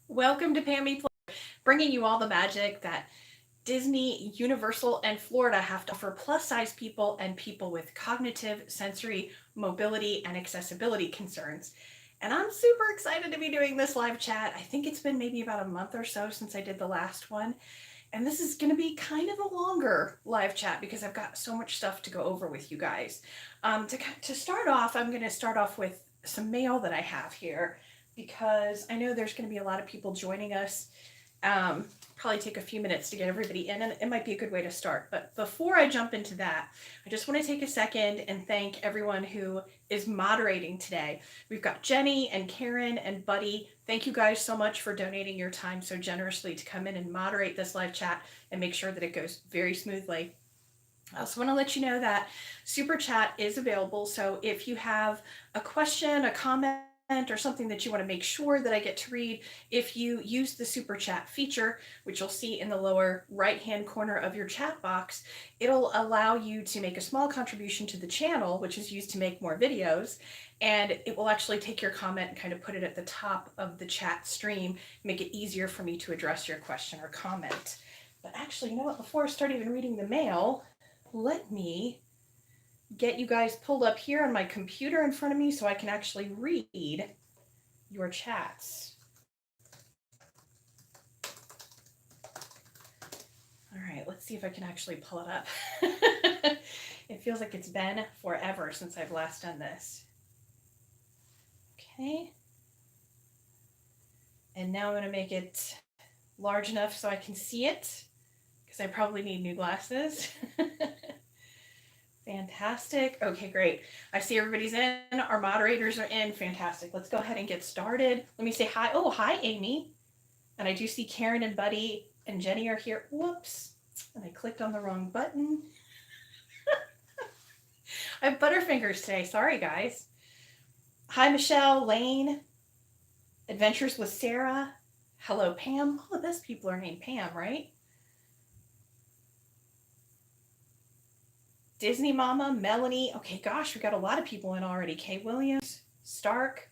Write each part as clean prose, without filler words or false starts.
Welcome to Pammie, bringing you all the magic that Disney, Universal, and Florida have to offer plus size people and people with cognitive, sensory, mobility, and accessibility concerns. And I'm super excited to be doing this live chat. I think it's been maybe about a month or so since I did the last one. And this is going to be kind of a longer live chat because I've got so much stuff to go over with you guys. To start off, I'm going to start off with some mail that I have here because I know there's going to be a lot of people joining us. Probably take a few minutes to get everybody in, and it might be a good way to start. But before I jump into that, I just want to take a second and thank everyone who is moderating today. We've got Jenny and Karen and Buddy. Thank you guys so much for donating your time so generously to come in and moderate this live chat and make sure that it goes very smoothly. I also want to let you know that Super Chat is available. So if you have a question, a comment, or something that you want to make sure that I get to read, if you use the Super Chat feature, which you'll see in the lower right-hand corner of your chat box, it'll allow you to make a small contribution to the channel, which is used to make more videos, and it will actually take your comment and kind of put it at the top of the chat stream, make it easier for me to address your question or comment. But actually, you know what? Before I start even reading the mail, let me get you guys pulled up here on my computer in front of me so I can actually read your chats. All right, let's see if I can actually pull it up. It feels like it's been forever since I've last done this. Okay. And now I'm going to make it large enough so I can see it because I probably need new glasses. Fantastic. Okay, great. I see everybody's in. Our moderators are in. Fantastic. Let's go ahead and get started. Let me say hi. Oh, hi, Amy. And I do see Karen and Buddy and Jenny are here. Whoops. And I clicked on the wrong button. I have butterfingers today. Sorry, guys. Hi, Michelle, Lane, Adventures with Sarah. Hello, Pam. All the best people are named Pam, right? Disney Mama, Melanie. Okay, gosh, we got a lot of people in already. Kay Williams, Stark.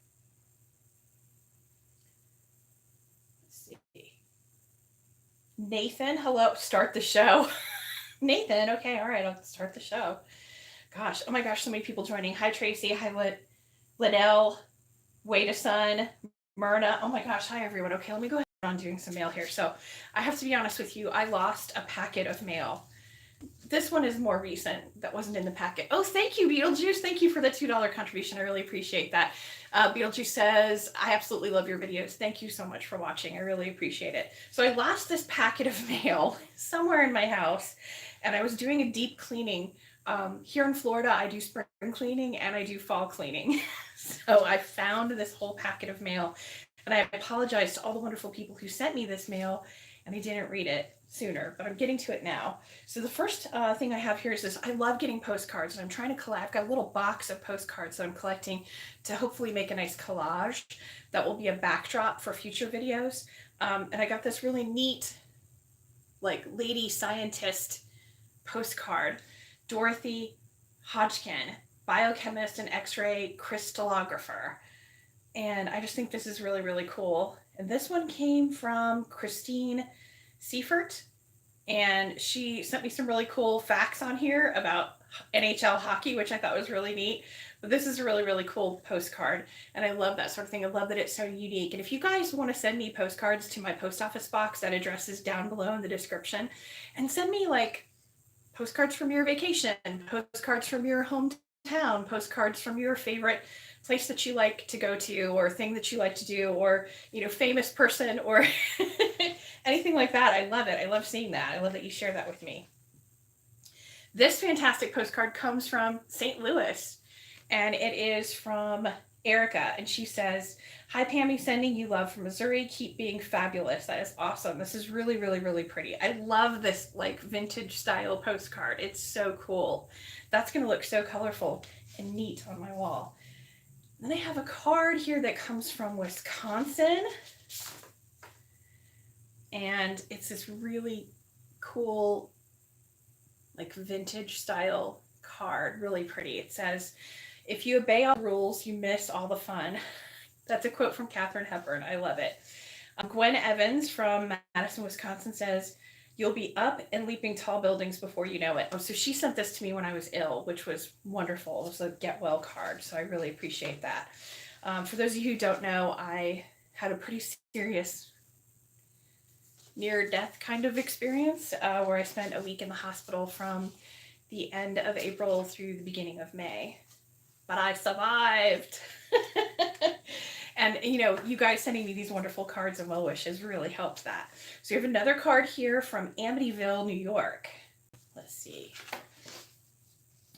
Let's see. Nathan, hello. Start the show. Nathan, okay, all right, I'll start the show. Gosh, oh my gosh, so many people joining. Hi, Tracy. Hi, Liddell, Wait-a-Son, Myrna. Oh my gosh, hi, everyone. Okay, let me go ahead on doing some mail here. So I have to be honest with you, I lost a packet of mail. This one is more recent. That wasn't in the packet. Oh, thank you, Beetlejuice. Thank you for the $2 contribution. I really appreciate that. Beetlejuice says, I absolutely love your videos. Thank you so much for watching. I really appreciate it. So I lost this packet of mail somewhere in my house, and I was doing a deep cleaning. Here in Florida, I do spring cleaning and I do fall cleaning. So I found this whole packet of mail, and I apologize to all the wonderful people who sent me this mail, and I didn't read it sooner, but I'm getting to it now. So the first thing I have here is this. I love getting postcards, and I'm trying to collect. I've got a little box of postcards that I'm collecting to hopefully make a nice collage that will be a backdrop for future videos. And I got this really neat, like, lady scientist postcard. Dorothy Hodgkin, biochemist and X-ray crystallographer. And I just think this is really, really cool. And this one came from Christine Seifert, and she sent me some really cool facts on here about NHL hockey, which I thought was really neat. But this is a really, really cool postcard, and I love that sort of thing. I love that it's so unique. And if you guys want to send me postcards to my post office box, that address is down below in the description. And send me, like, postcards from your vacation, postcards from your hometown, postcards from your favorite place that you like to go to, or thing that you like to do, or, you know, famous person, or anything like that. I love it. I love seeing that. I love that you share that with me. This fantastic postcard comes from St. Louis, and it is from Erica, and she says, hi, Pammie, sending you love from Missouri. Keep being fabulous. That is awesome. This is really, really, really pretty. I love this, like, vintage style postcard. It's so cool. That's going to look so colorful and neat on my wall. Then I have a card here that comes from Wisconsin, and it's this really cool, like, vintage style card. Really pretty. It says, if you obey all rules, you miss all the fun. That's a quote from Katharine Hepburn. I love it. Gwen Evans from Madison, Wisconsin says, "You'll be up and leaping tall buildings before you know it." Oh, so she sent this to me when I was ill, which was wonderful. It was a get well card, so I really appreciate that. For those of you who don't know, I had a pretty serious near death kind of experience where I spent a week in the hospital from the end of April through the beginning of May. But I survived. And, you know, you guys sending me these wonderful cards and well wishes really helped that. So you have another card here from Amityville, New York. Let's see.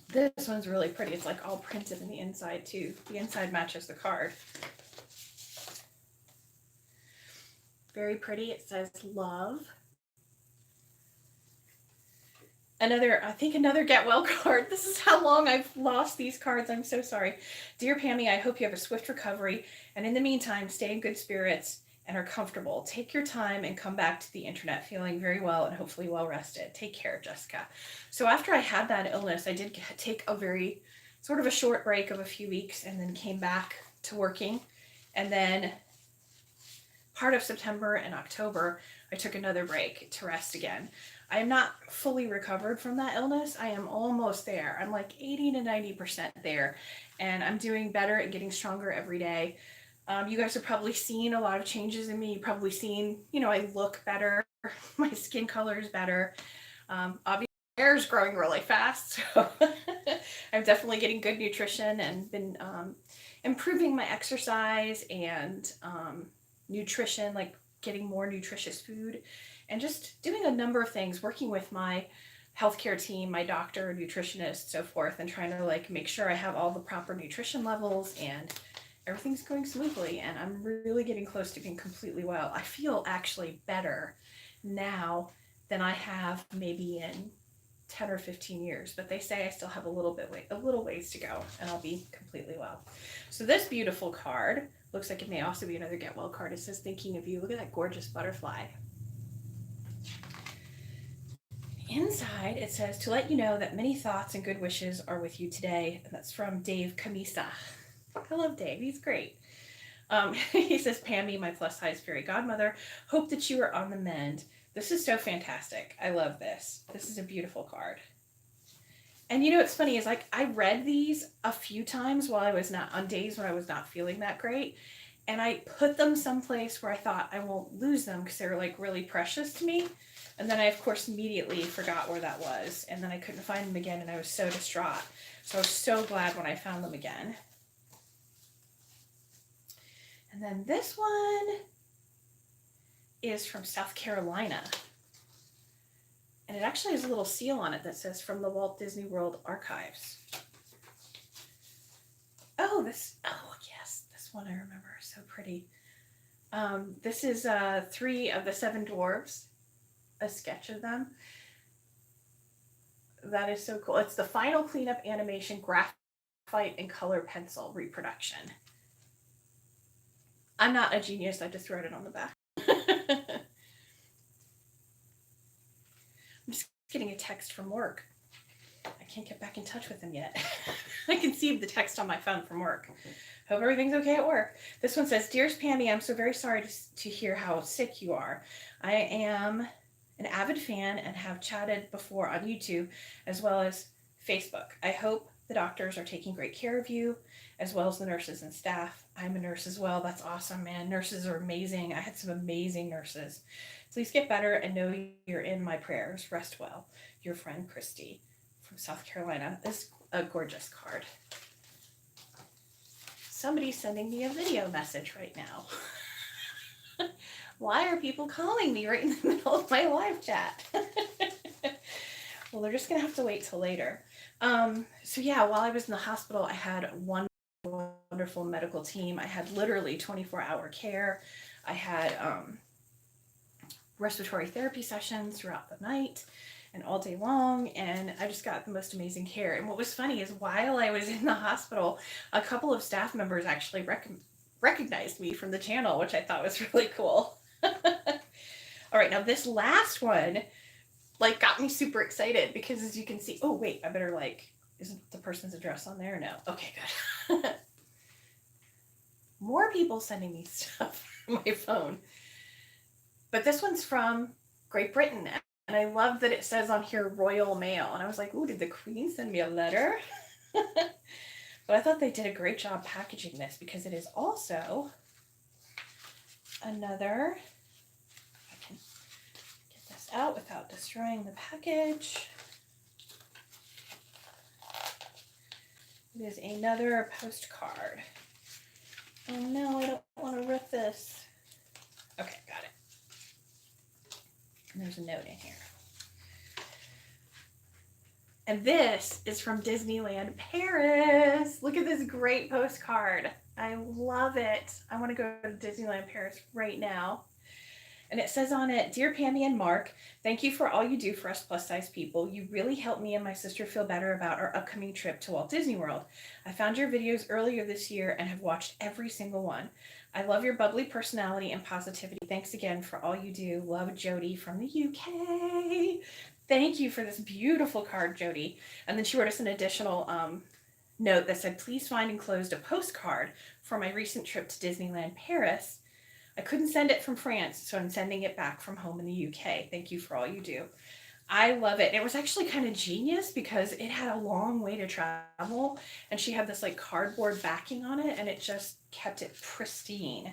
This one's really pretty. It's like all printed in the inside too. The inside matches the card. Very pretty. It says love. I think another get well card. This is how long I've lost these cards. I'm so sorry. Dear Pammie, I hope you have a swift recovery. And in the meantime, stay in good spirits and are comfortable. Take your time and come back to the internet feeling very well and hopefully well rested. Take care, Jessica. So after I had that illness, I did take a very sort of a short break of a few weeks and then came back to working. And then part of September and October, I took another break to rest again. I am not fully recovered from that illness. I am almost there. I'm like 80 to 90% there, and I'm doing better and getting stronger every day. You guys have probably seen a lot of changes in me. You've probably seen, you know, I look better. My skin color is better. Obviously, my hair is growing really fast. So I'm definitely getting good nutrition and been improving my exercise and nutrition, like getting more nutritious food and just doing a number of things, working with my healthcare team, my doctor, nutritionist, so forth, and trying to like make sure I have all the proper nutrition levels and everything's going smoothly. And I'm really getting close to being completely well. I feel actually better now than I have maybe in 10 or 15 years, but they say I still have a little ways to go and I'll be completely well. So this beautiful card looks like it may also be another get well card. It says thinking of you. Look at that gorgeous butterfly. Inside it says to let you know that many thoughts and good wishes are with you today. And that's from Dave Camisa. I love Dave. He's great. He says, Pammie, my plus size fairy godmother, hope that you are on the mend. This is so fantastic. I love this. This is a beautiful card. And you know what's funny is like I read these a few times while I was not on days when I was not feeling that great. And I put them someplace where I thought I won't lose them because they were like really precious to me. And then I, of course, immediately forgot where that was. And then I couldn't find them again and I was so distraught. So I was so glad when I found them again. And then this one is from South Carolina. And it actually has a little seal on it that says from the Walt Disney World Archives. Oh, yes, this one I remember, so pretty. This is 3 of the 7 dwarves, a sketch of them. That is so cool. It's the final cleanup animation graphite and color pencil reproduction. I'm not a genius, I just wrote it on the back. I'm just getting a text from work. I can't get back in touch with them yet. I can see the text on my phone from work. Hope everything's okay at work. This one says, Dearest Pammie, I'm so very sorry to hear how sick you are. I am an avid fan and have chatted before on YouTube as well as Facebook. I hope the doctors are taking great care of you as well as the nurses and staff. I'm a nurse as well. That's awesome, man. Nurses are amazing. I had some amazing nurses. Please get better and know you're in my prayers. Rest well. Your friend, Christy from South Carolina. This is a gorgeous card. Somebody's sending me a video message right now. Why are people calling me right in the middle of my live chat? Well, they're just going to have to wait till later. So yeah, while I was in the hospital, I had one wonderful medical team. I had literally 24-hour care. I had respiratory therapy sessions throughout the night and all day long, and I just got the most amazing care. And what was funny is while I was in the hospital, a couple of staff members actually recognized me from the channel, which I thought was really cool. All right, now this last one like got me super excited because as you can see, oh wait, I better like, isn't the person's address on there? No. Okay, good. More people sending me stuff on my phone. But this one's from Great Britain. And I love that it says on here Royal Mail. And I was like, ooh, did the Queen send me a letter? But I thought they did a great job packaging this because it is also another, I can get this out without destroying the package. It is another postcard. Oh no, I don't want to rip this. Okay, got it. And there's a note in here. And this is from Disneyland Paris. Look at this great postcard. I love it. I want to go to Disneyland Paris right now. And it says on it, Dear Pammie and Mark, thank you for all you do for us plus size people. You really helped me and my sister feel better about our upcoming trip to Walt Disney World. I found your videos earlier this year and have watched every single one. I love your bubbly personality and positivity. Thanks again for all you do. Love, Jody from the UK. Thank you for this beautiful card, Jody. And then she wrote us an additional note that said, please find enclosed a postcard for my recent trip to Disneyland Paris. I couldn't send it from France, so I'm sending it back from home in the UK. Thank you for all you do. I love it. It was actually kind of genius because it had a long way to travel, and she had this like cardboard backing on it, and it just kept it pristine.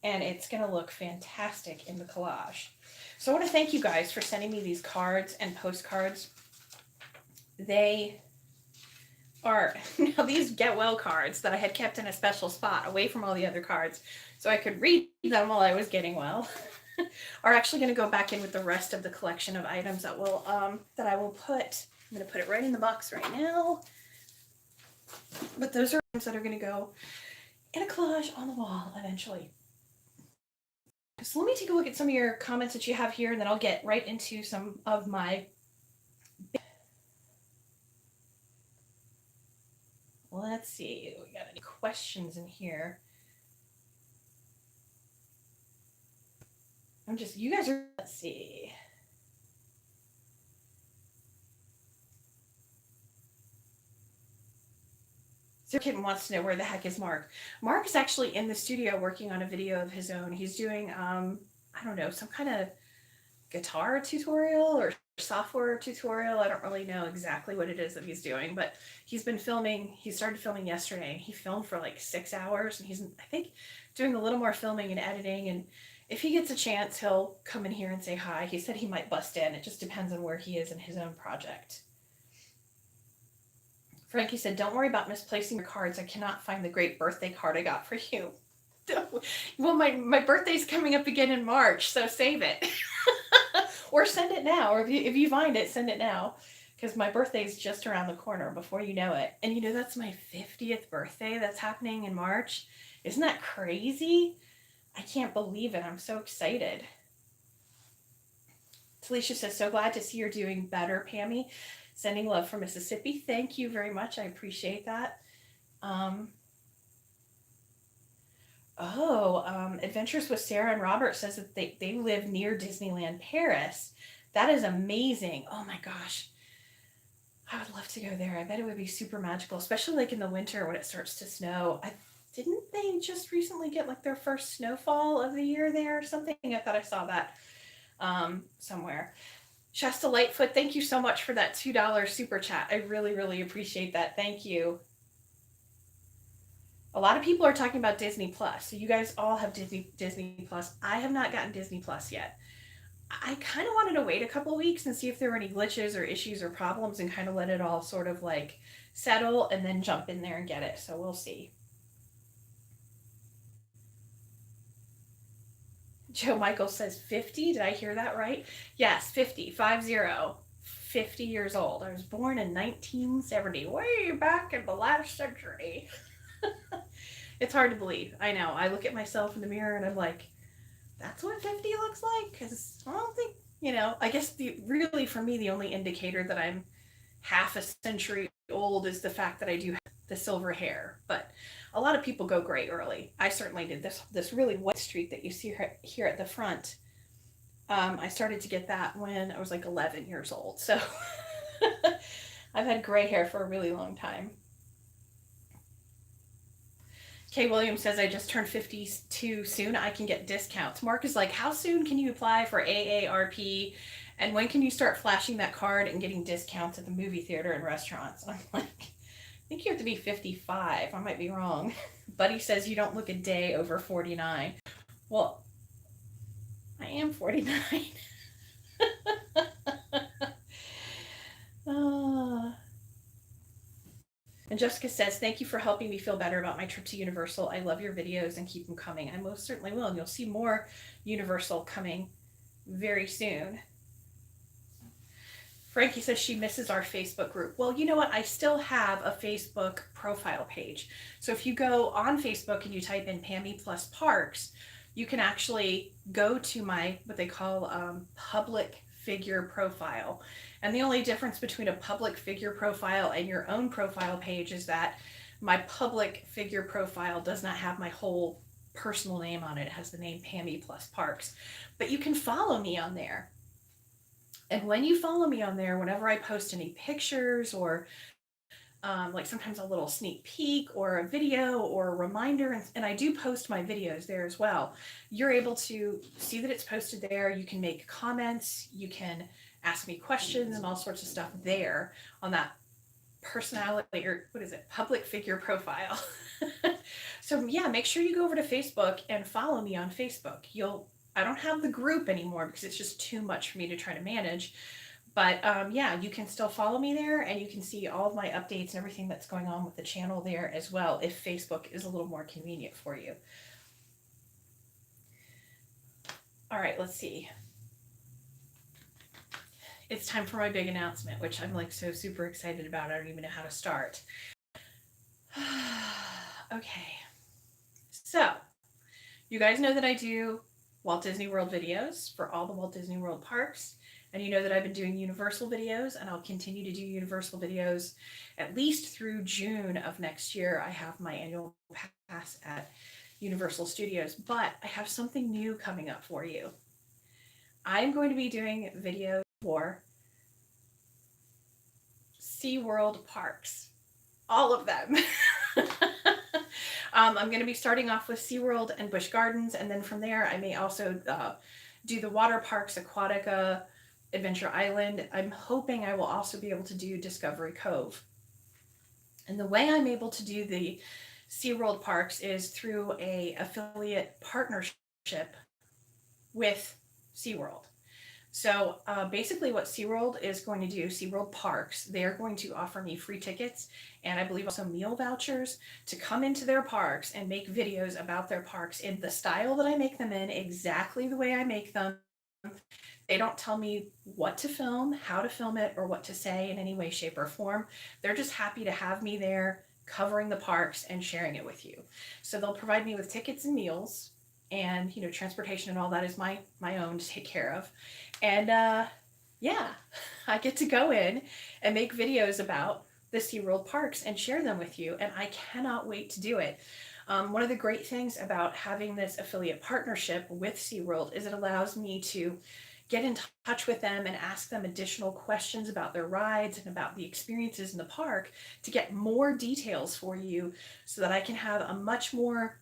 And it's going to look fantastic in the collage. So I want to thank you guys for sending me these cards and postcards. They are, now these get well cards that I had kept in a special spot away from all the other cards so I could read them while I was getting well, are actually going to go back in with the rest of the collection of items that will that I will put. I'm going to put it right in the box right now. But those are items that are going to go in a collage on the wall eventually. So let me take a look at some of your comments that you have here, and then I'll get right into some of my. Let's see, we got any questions in here? You guys are, let's see. Zero Kitten wants to know where the heck is Mark. Mark is actually in the studio working on a video of his own. He's doing, I don't know, some kind of guitar tutorial or software tutorial. I don't really know exactly what it is that he's doing, but he's been filming. He started filming yesterday. He filmed for like 6 hours, and he's, I think, doing a little more filming and editing. And if he gets a chance, he'll come in here and say hi. He said he might bust in. It just depends on where he is in his own project. Frankie said, don't worry about misplacing your cards. I cannot find the great birthday card I got for you. Well, my birthday's coming up again in March, so save it. Or send it now. Or if you find it, send it now. Because my birthday's just around the corner before you know it. And you know, that's my 50th birthday that's happening in March. Isn't that crazy? I can't believe it. I'm so excited. Talisha says, so glad to see you're doing better, Pammie. Sending love from Mississippi. Thank you very much. I appreciate that. Adventures with Sarah and Robert says that they live near Disneyland Paris. That is amazing. Oh my gosh. I would love to go there. I bet it would be super magical, especially like in the winter when it starts to snow. Didn't they just recently get like their first snowfall of the year there or something? I thought I saw that somewhere. Shasta Lightfoot, thank you so much for that $2 super chat. I really, really appreciate that. Thank you. A lot of people are talking about Disney Plus. So you guys all have Disney Plus. I have not gotten Disney Plus yet. I kind of wanted to wait a couple of weeks and see if there were any glitches or issues or problems and kind of let it all sort of like settle and then jump in there and get it. So we'll see. Joe Michael says 50. Did I hear that right? Yes, 50, 50 years old. I was born in 1970, way back in the last century. It's hard to believe. I know. I look at myself in the mirror and I'm like, that's what 50 looks like? Because I don't think, I guess really for me, the only indicator that I'm half a century old is the fact that I do have the silver hair. But a lot of people go gray early. I certainly did. This really white streak that you see here at the front. I started to get that when I was like 11 years old. So I've had gray hair for a really long time. Kay Williams says, I just turned 52 soon. I can get discounts. Mark is like, how soon can you apply for AARP? And when can you start flashing that card and getting discounts at the movie theater and restaurants? And I'm like, I think you have to be 55. I might be wrong. Buddy says you don't look a day over 49. Well, I am 49. uh, And Jessica says, thank you for helping me feel better about my trip to Universal. I love your videos and keep them coming. I most certainly will. And you'll see more Universal coming very soon. Frankie says she misses our Facebook group. Well, you know what? I still have a Facebook profile page. So if you go on Facebook and you type in Pammie plus Parks, you can actually go to my, what they call public figure profile. And the only difference between a public figure profile and your own profile page is that my public figure profile does not have my whole personal name on it. It has the name Pammie plus Parks. But you can follow me on there. And when you follow me on there, whenever I post any pictures or like sometimes a little sneak peek or a video or a reminder, and I do post my videos there as well, you're able to see that it's posted there. You can make comments, you can ask me questions and all sorts of stuff there on that personality, or what is it, public figure profile. So yeah, make sure you go over to Facebook and follow me on Facebook. I don't have the group anymore because it's just too much for me to try to manage. But yeah, you can still follow me there and you can see all of my updates and everything that's going on with the channel there as well, if Facebook is a little more convenient for you. All right, let's see. It's time for my big announcement, which I'm like so super excited about. I don't even know how to start. Okay. So, you guys know that I do Walt Disney World videos for all the Walt Disney World parks. And you know that I've been doing Universal videos, and I'll continue to do Universal videos at least through June of next year. I have my annual pass at Universal Studios, but I have something new coming up for you. I'm going to be doing videos for SeaWorld parks, all of them. I'm going to be starting off with SeaWorld and Busch Gardens, and then from there I may also do the water parks, Aquatica, Adventure Island. I'm hoping I will also be able to do Discovery Cove. And the way I'm able to do the SeaWorld parks is through a affiliate partnership with SeaWorld. So basically what SeaWorld is going to do, SeaWorld Parks, they're going to offer me free tickets and I believe also meal vouchers to come into their parks and make videos about their parks in the style that I make them in, exactly the way I make them. They don't tell me what to film, how to film it, or what to say in any way, shape, or form. They're just happy to have me there covering the parks and sharing it with you. So they'll provide me with tickets and meals, and transportation and all that is my own to take care of. And yeah, I get to go in and make videos about the SeaWorld parks and share them with you, and I cannot wait to do it. One of the great things about having this affiliate partnership with SeaWorld is it allows me to get in touch with them and ask them additional questions about their rides and about the experiences in the park to get more details for you so that I can have a much more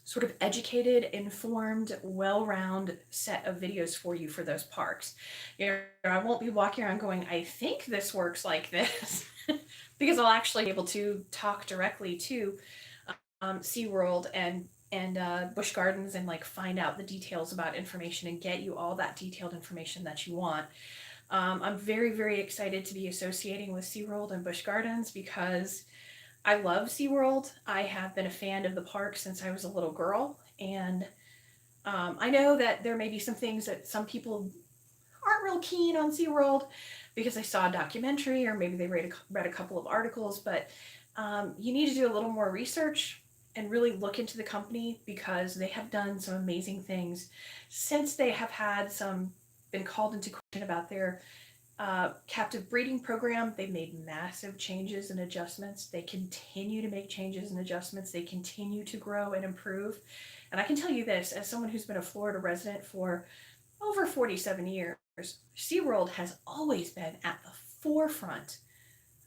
sort of educated, informed, well-rounded set of videos for you for those parks. I won't be walking around going, I think this works like this, because I'll actually be able to talk directly to SeaWorld and Busch Gardens and like find out the details about information and get you all that detailed information that you want. I'm very, very excited to be associating with SeaWorld and Busch Gardens because I love SeaWorld. I have been a fan of the park since I was a little girl, and I know that there may be some things that some people aren't real keen on SeaWorld because they saw a documentary or maybe they read a couple of articles, but you need to do a little more research and really look into the company because they have done some amazing things since they have had been called into question about their captive breeding program. They've made massive changes and adjustments. They continue to make changes and adjustments. They continue to grow and improve. And I can tell you this, as someone who's been a Florida resident for over 47 years, SeaWorld has always been at the forefront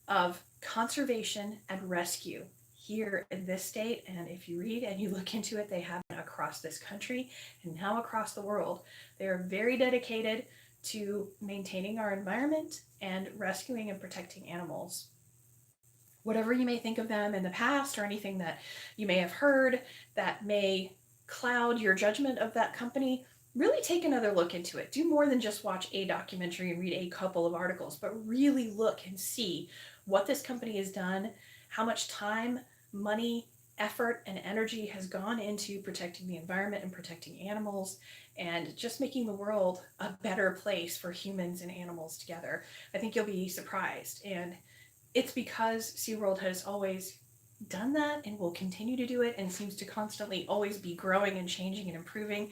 of conservation and rescue here in this state. And if you read and you look into it, they have it across this country and now across the world. They are very dedicated to maintaining our environment and rescuing and protecting animals. Whatever you may think of them in the past or anything that you may have heard that may cloud your judgment of that company, really take another look into it. Do more than just watch a documentary and read a couple of articles, but really look and see what this company has done, how much time, money, effort, and energy has gone into protecting the environment and protecting animals and just making the world a better place for humans and animals together. I think you'll be surprised. And it's because SeaWorld has always done that and will continue to do it and seems to constantly always be growing and changing and improving,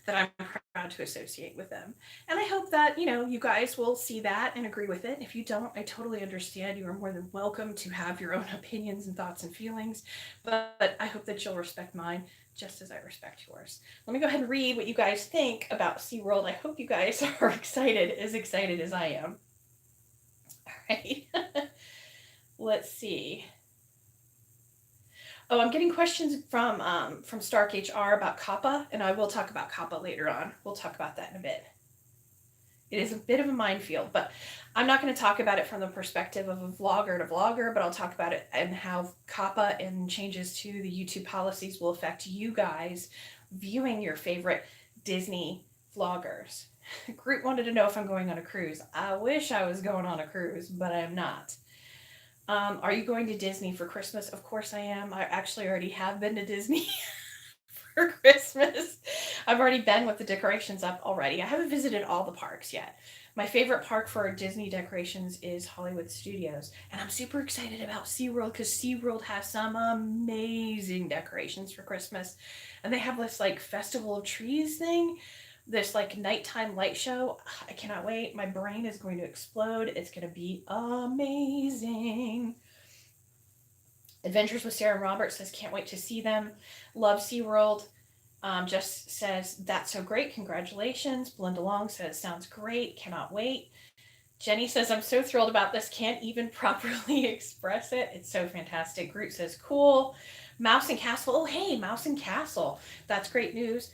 that I'm proud to associate with them. And I hope that, you guys will see that and agree with it. If you don't, I totally understand. You are more than welcome to have your own opinions and thoughts and feelings, but I hope that you'll respect mine just as I respect yours. Let me go ahead and read what you guys think about SeaWorld. I hope you guys are excited as I am. All right. Let's see. Oh, I'm getting questions from Stark HR about Kappa, and I will talk about Kappa later on. We'll talk about that in a bit. It is a bit of a minefield, but I'm not going to talk about it from the perspective of a vlogger to vlogger, but I'll talk about it and how Kappa and changes to the YouTube policies will affect you guys viewing your favorite Disney vloggers. Groot wanted to know if I'm going on a cruise. I wish I was going on a cruise, but I am not. Are you going to Disney for Christmas? Of course I am. I actually already have been to Disney for Christmas. I've already been with the decorations up already. I haven't visited all the parks yet. My favorite park for Disney decorations is Hollywood Studios. And I'm super excited about SeaWorld because SeaWorld has some amazing decorations for Christmas. And they have this like Festival of Trees thing, this like nighttime light show. I cannot wait. My brain is going to explode. It's going to be amazing. Adventures with Sarah and Robert says, can't wait to see them. Love SeaWorld. Just says, that's so great. Congratulations. Belinda Long says, sounds great. Cannot wait. Jenny says, I'm so thrilled about this. Can't even properly express it. It's so fantastic. Groot says, cool. Mouse and Castle. Oh, hey, Mouse and Castle. That's great news.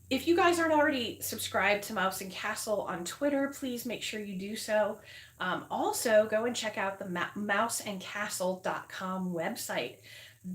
If you guys aren't already subscribed to Mouse and Castle on Twitter, please make sure you do so. Also, go and check out the mouseandcastle.com website.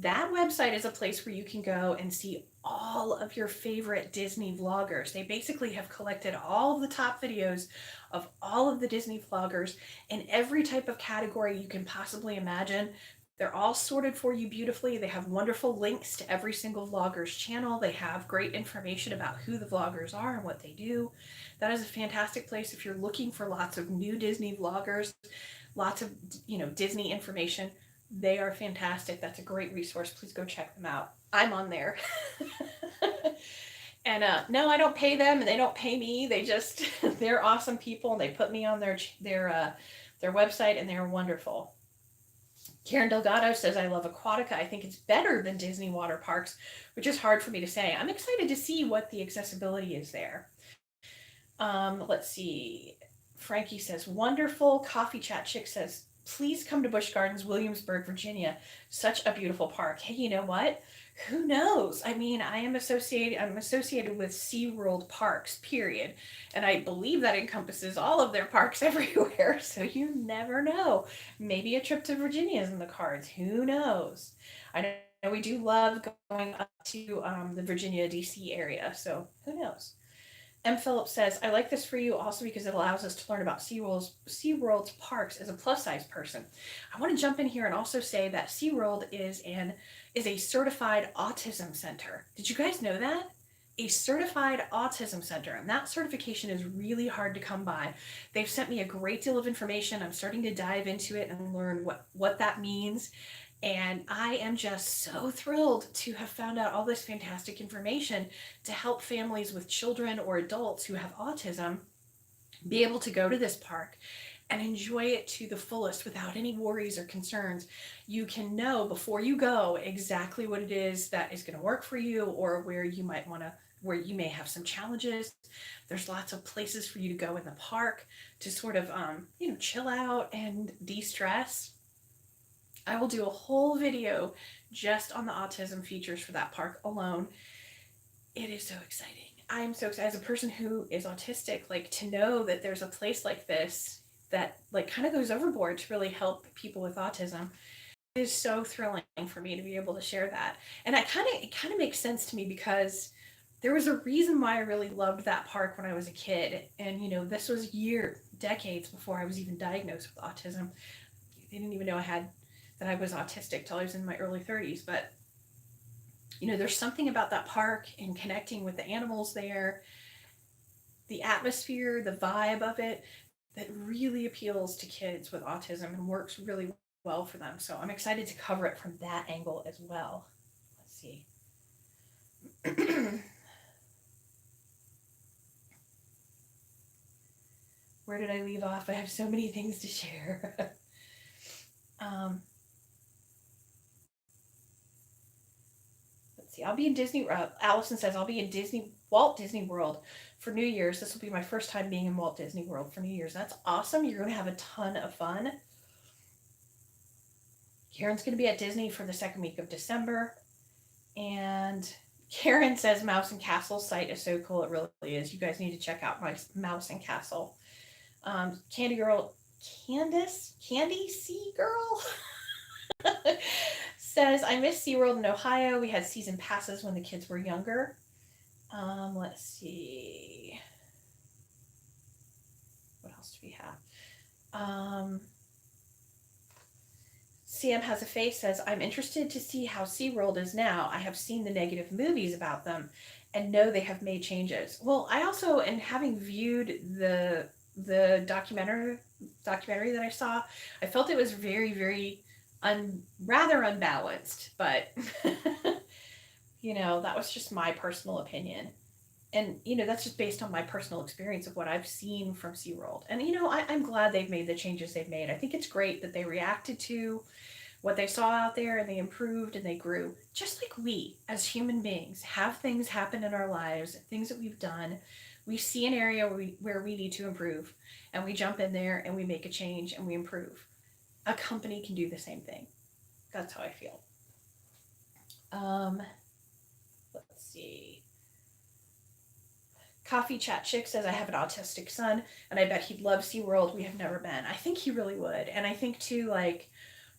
That website is a place where you can go and see all of your favorite Disney vloggers. They basically have collected all of the top videos of all of the Disney vloggers in every type of category you can possibly imagine. They're all sorted for you beautifully. They have wonderful links to every single vlogger's channel. They have great information about who the vloggers are and what they do. That is a fantastic place if you're looking for lots of new Disney vloggers, lots of Disney information. They are fantastic. That's a great resource. Please go check them out. I'm on there. And no, I don't pay them and they don't pay me. They're awesome people and they put me on their website and they're wonderful. Karen Delgado says, I love Aquatica. I think it's better than Disney water parks, which is hard for me to say. I'm excited to see what the accessibility is there. Let's see. Frankie says, wonderful. Coffee Chat Chick says, please come to Busch Gardens, Williamsburg, Virginia. Such a beautiful park. Hey, you know what? Who knows? I mean, I'm associated with SeaWorld parks, period. And I believe that encompasses all of their parks everywhere. So you never know. Maybe a trip to Virginia is in the cards. Who knows? I know we do love going up to the Virginia, DC area. So who knows? M. Phillips says, I like this for you also because it allows us to learn about SeaWorld's parks as a plus-size person. I want to jump in here and also say that SeaWorld is a certified autism center. Did you guys know that? A certified autism center, and that certification is really hard to come by. They've sent me a great deal of information. I'm starting to dive into it and learn what that means. And I am just so thrilled to have found out all this fantastic information to help families with children or adults who have autism be able to go to this park and enjoy it to the fullest without any worries or concerns. You can know before you go exactly what it is that is going to work for you or where you may have some challenges. There's lots of places for you to go in the park to sort of, chill out and de-stress. I will do a whole video just on the autism features for that park alone. It is so exciting. I'm so excited as a person who is autistic, like to know that there's a place like this that like kind of goes overboard to really help people with autism. It is so thrilling for me to be able to share that. And it kind of makes sense to me because there was a reason why I really loved that park when I was a kid. And this was decades before I was even diagnosed with autism. They didn't even know that I was autistic till I was in my early 30s. But there's something about that park and connecting with the animals there, the atmosphere, the vibe of it, that really appeals to kids with autism and works really well for them. So I'm excited to cover it from that angle as well. Let's see. Where did I leave off? I have so many things to share. Let's see. I'll be in Disney. Allison says I'll be in Walt Disney World for New Year's. This will be my first time being in Walt Disney World for New Year's. That's awesome. You're going to have a ton of fun. Karen's going to be at Disney for the second week of December. And Karen says Mouse and Castle site is so cool. It really is. You guys need to check out my Mouse and Castle. Candy Sea Girl says, I miss SeaWorld in Ohio. We had season passes when the kids were younger. Let's see. What else do we have? Sam Has a Face says, I'm interested to see how SeaWorld is now. I have seen the negative movies about them and know they have made changes. Well, I also, and having viewed the documentary that I saw, I felt it was very, very rather unbalanced, but that was just my personal opinion. And that's just based on my personal experience of what I've seen from SeaWorld. And I'm glad they've made the changes they've made. I think it's great that they reacted to what they saw out there and they improved and they grew. Just like we, as human beings, have things happen in our lives, things that we've done. We see an area where we need to improve, and we jump in there and we make a change and we improve. A company can do the same thing. That's how I feel. Let's see. Coffee Chat Chick says, I have an autistic son and I bet he'd love SeaWorld. We have never been. I think he really would. And I think too, like,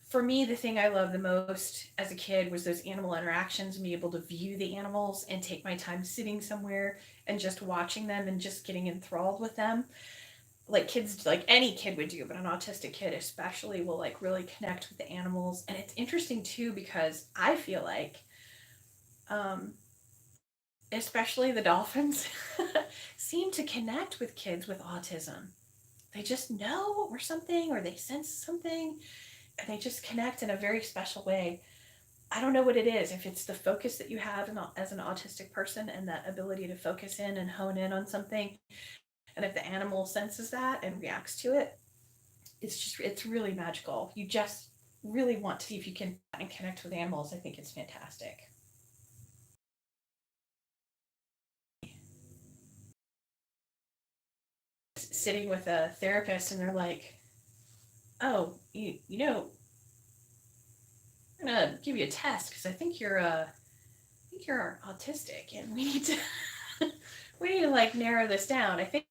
for me, the thing I loved the most as a kid was those animal interactions and be able to view the animals and take my time sitting somewhere and just watching them and just getting enthralled with them. Like kids, like any kid would do, but an autistic kid especially will like really connect with the animals. And it's interesting too, because I feel like, especially the dolphins seem to connect with kids with autism. They just know or something, or they sense something, and they just connect in a very special way. I don't know what it is, if it's the focus that you have as an autistic person and that ability to focus in and hone in on something. And if the animal senses that and reacts to it, it's really magical. You just really want to see if you can connect with animals. I think it's fantastic. Sitting with a therapist and they're like, oh, I'm gonna give you a test because I think you're autistic and we need to we need to like narrow this down. I think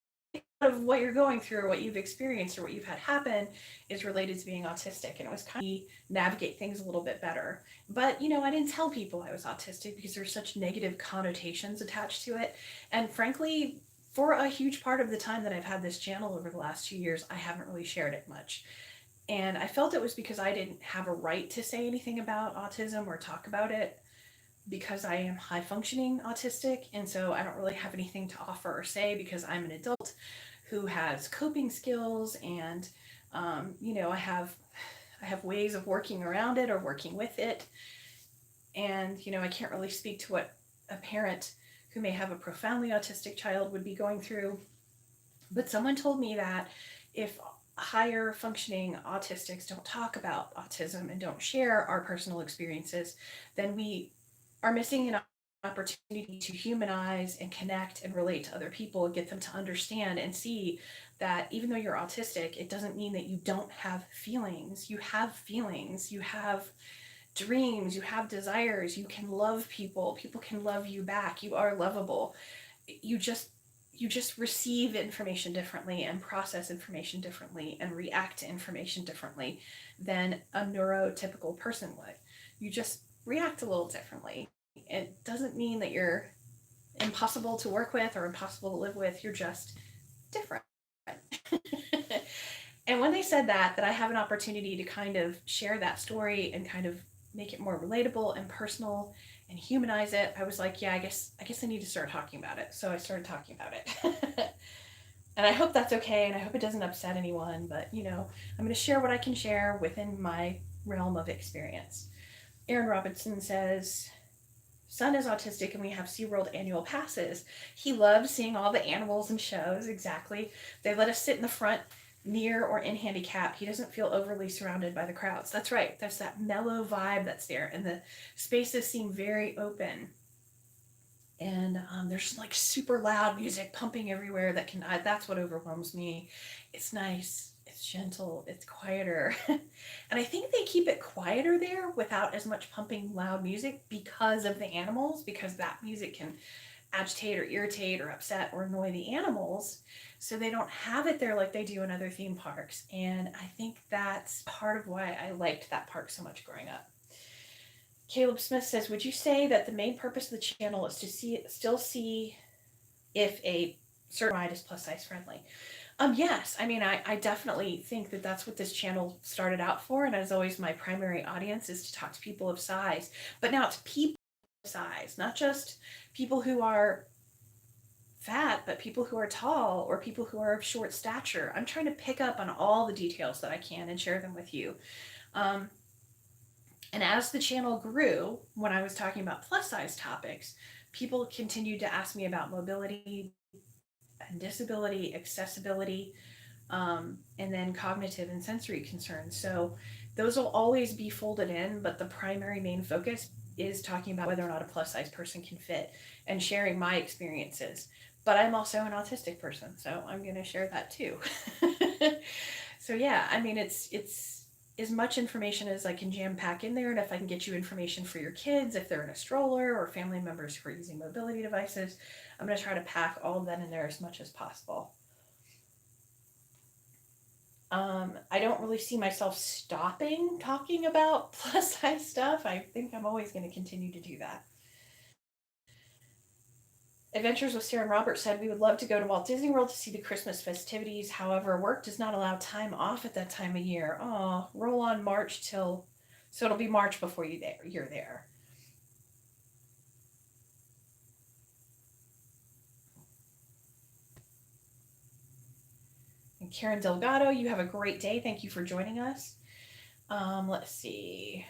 of what you're going through or what you've experienced or what you've had happen is related to being autistic, and it was kind of navigate things a little bit better. But I didn't tell people I was autistic because there's such negative connotations attached to it. And frankly, for a huge part of the time that I've had this channel over the last 2 years, I haven't really shared it much. And I felt it was because I didn't have a right to say anything about autism or talk about it because I am high functioning autistic. And so I don't really have anything to offer or say because I'm an adult who has coping skills and, I have ways of working around it or working with it. And, I can't really speak to what a parent who may have a profoundly autistic child would be going through. But someone told me that if higher functioning autistics don't talk about autism and don't share our personal experiences, then we are missing an opportunity to humanize and connect and relate to other people and get them to understand and see that even though you're autistic, it doesn't mean that you don't have feelings. You have feelings, you have dreams, you have desires, you can love people, people can love you back, you are lovable. You just receive information differently and process information differently and react to information differently than a neurotypical person would. You just react a little differently. It doesn't mean that you're impossible to work with or impossible to live with. You're just different. And when they said that I have an opportunity to kind of share that story and kind of make it more relatable and personal and humanize it, I was like, yeah, I guess I need to start talking about it. So I started talking about it. And I hope that's okay, and I hope it doesn't upset anyone, but I'm going to share what I can share within my realm of experience. Aaron Robinson says, son is autistic and we have SeaWorld annual passes. He loves seeing all the animals and shows. Exactly. They let us sit in the front near or in handicap. He doesn't feel overly surrounded by the crowds. That's right. That's that mellow vibe that's there. And the spaces seem very open. And there's like super loud music pumping everywhere that's what overwhelms me. It's nice. It's gentle. It's quieter. And I think they keep it quieter there without as much pumping loud music because of the animals, because that music can agitate or irritate or upset or annoy the animals. So they don't have it there like they do in other theme parks. And I think that's part of why I liked that park so much growing up. Caleb Smith says, would you say that the main purpose of the channel is to still see if a certain ride is plus size friendly? Yes. I mean, I definitely think that that's what this channel started out for. And as always, my primary audience is to talk to people of size. But now it's people of size, not just people who are fat, but people who are tall or people who are of short stature. I'm trying to pick up on all the details that I can and share them with you. And as the channel grew, when I was talking about plus size topics, people continued to ask me about mobility and disability, accessibility, and then cognitive and sensory concerns. So those will always be folded in, but the primary main focus is talking about whether or not a plus size person can fit and sharing my experiences. But I'm also an autistic person, so I'm going to share that too. So yeah, I mean, it's as much information as I can jam pack in there. And if I can get you information for your kids, if they're in a stroller or family members who are using mobility devices, I'm going to try to pack all of that in there as much as possible. I don't really see myself stopping talking about plus size stuff. I think I'm always going to continue to do that. Adventures with Sarah and Robert said, we would love to go to Walt Disney World to see the Christmas festivities. However, work does not allow time off at that time of year. Oh, roll on March so it'll be March before you're there. And Karen Delgado, you have a great day. Thank you for joining us. Let's see.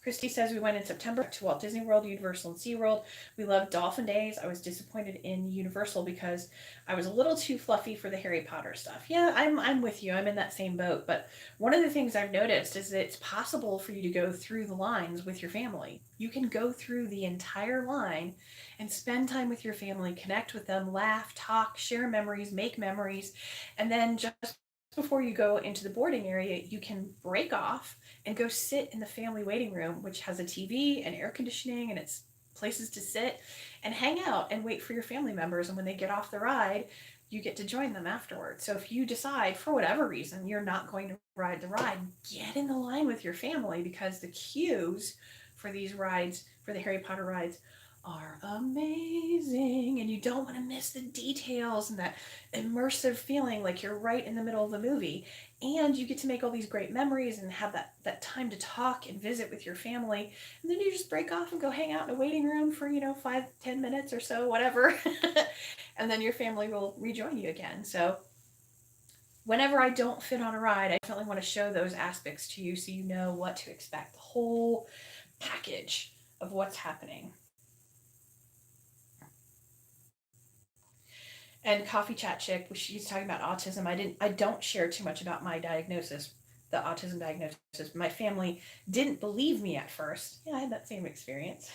Christy says, we went in September to Walt Disney World, Universal, and SeaWorld. We loved Dolphin Days. I was disappointed in Universal because I was a little too fluffy for the Harry Potter stuff. Yeah, I'm with you. I'm in that same boat. But one of the things I've noticed is that it's possible for you to go through the lines with your family. You can go through the entire line and spend time with your family, connect with them, laugh, talk, share memories, make memories, and then just before you go into the boarding area, you can break off and go sit in the family waiting room, which has a TV and air conditioning and it's places to sit and hang out and wait for your family members. And when they get off the ride, you get to join them afterwards. So if you decide for whatever reason you're not going to ride the ride, get in the line with your family, because the queues for these rides, for the Harry Potter rides, are amazing, and you don't want to miss the details and that immersive feeling like you're right in the middle of the movie. And you get to make all these great memories and have that time to talk and visit with your family. And then you just break off and go hang out in a waiting room for 5-10 minutes or so, whatever. And then your family will rejoin you again. So whenever I don't fit on a ride, I definitely want to show those aspects to you so you know what to expect, the whole package of what's happening. And Coffee Chat Chick, she's talking about autism. I don't share too much about my diagnosis, the autism diagnosis. My family didn't believe me at first. Yeah, I had that same experience.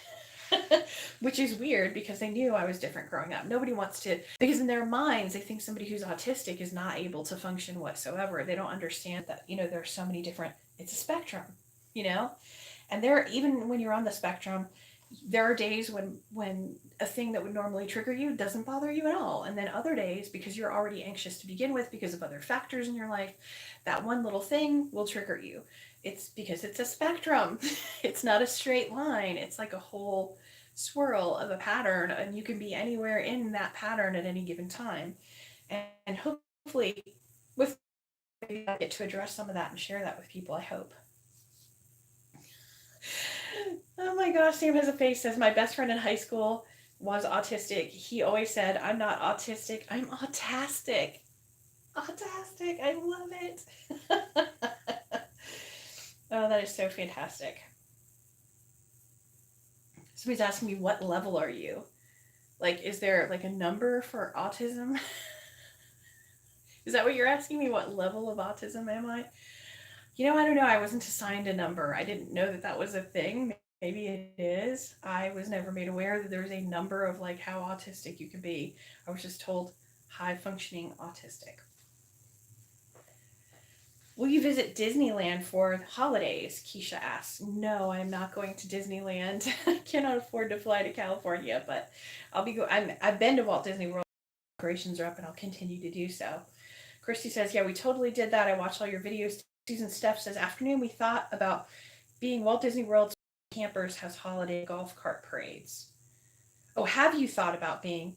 which is weird because they knew I was different growing up. Nobody wants to, because in their minds, they think somebody who's autistic is not able to function whatsoever. They don't understand that, there are so many different, it's a spectrum, you know? And there, even when you're on the spectrum, there are days when a thing that would normally trigger you doesn't bother you at all, and then other days, because you're already anxious to begin with because of other factors in your life, that one little thing will trigger you. It's because it's a spectrum. It's not a straight line. It's like a whole swirl of a pattern, and you can be anywhere in that pattern at any given time. And hopefully with I get to address some of that and share that with people, I hope. Oh my gosh, Sam has a face, says my best friend in high school was autistic. He always said, I'm not autistic, I'm autastic. Autastic, I love it. Oh, that is so fantastic. Somebody's asking me, what level are you? Like, is there like a number for autism? Is that what you're asking me? What level of autism am I? I don't know. I wasn't assigned a number. I didn't know that that was a thing. Maybe it is. I was never made aware that there was a number of like how autistic you could be. I was just told high functioning autistic. Will you visit Disneyland for the holidays? Keisha asks. No, I'm not going to Disneyland. I cannot afford to fly to California, but I'll be I've been to Walt Disney World. Decorations are up, and I'll continue to do so. Christy says, yeah, we totally did that. I watched all your videos. Susan Steph says, afternoon, we thought about being Walt Disney World campers has holiday golf cart parades. Oh, have you thought about being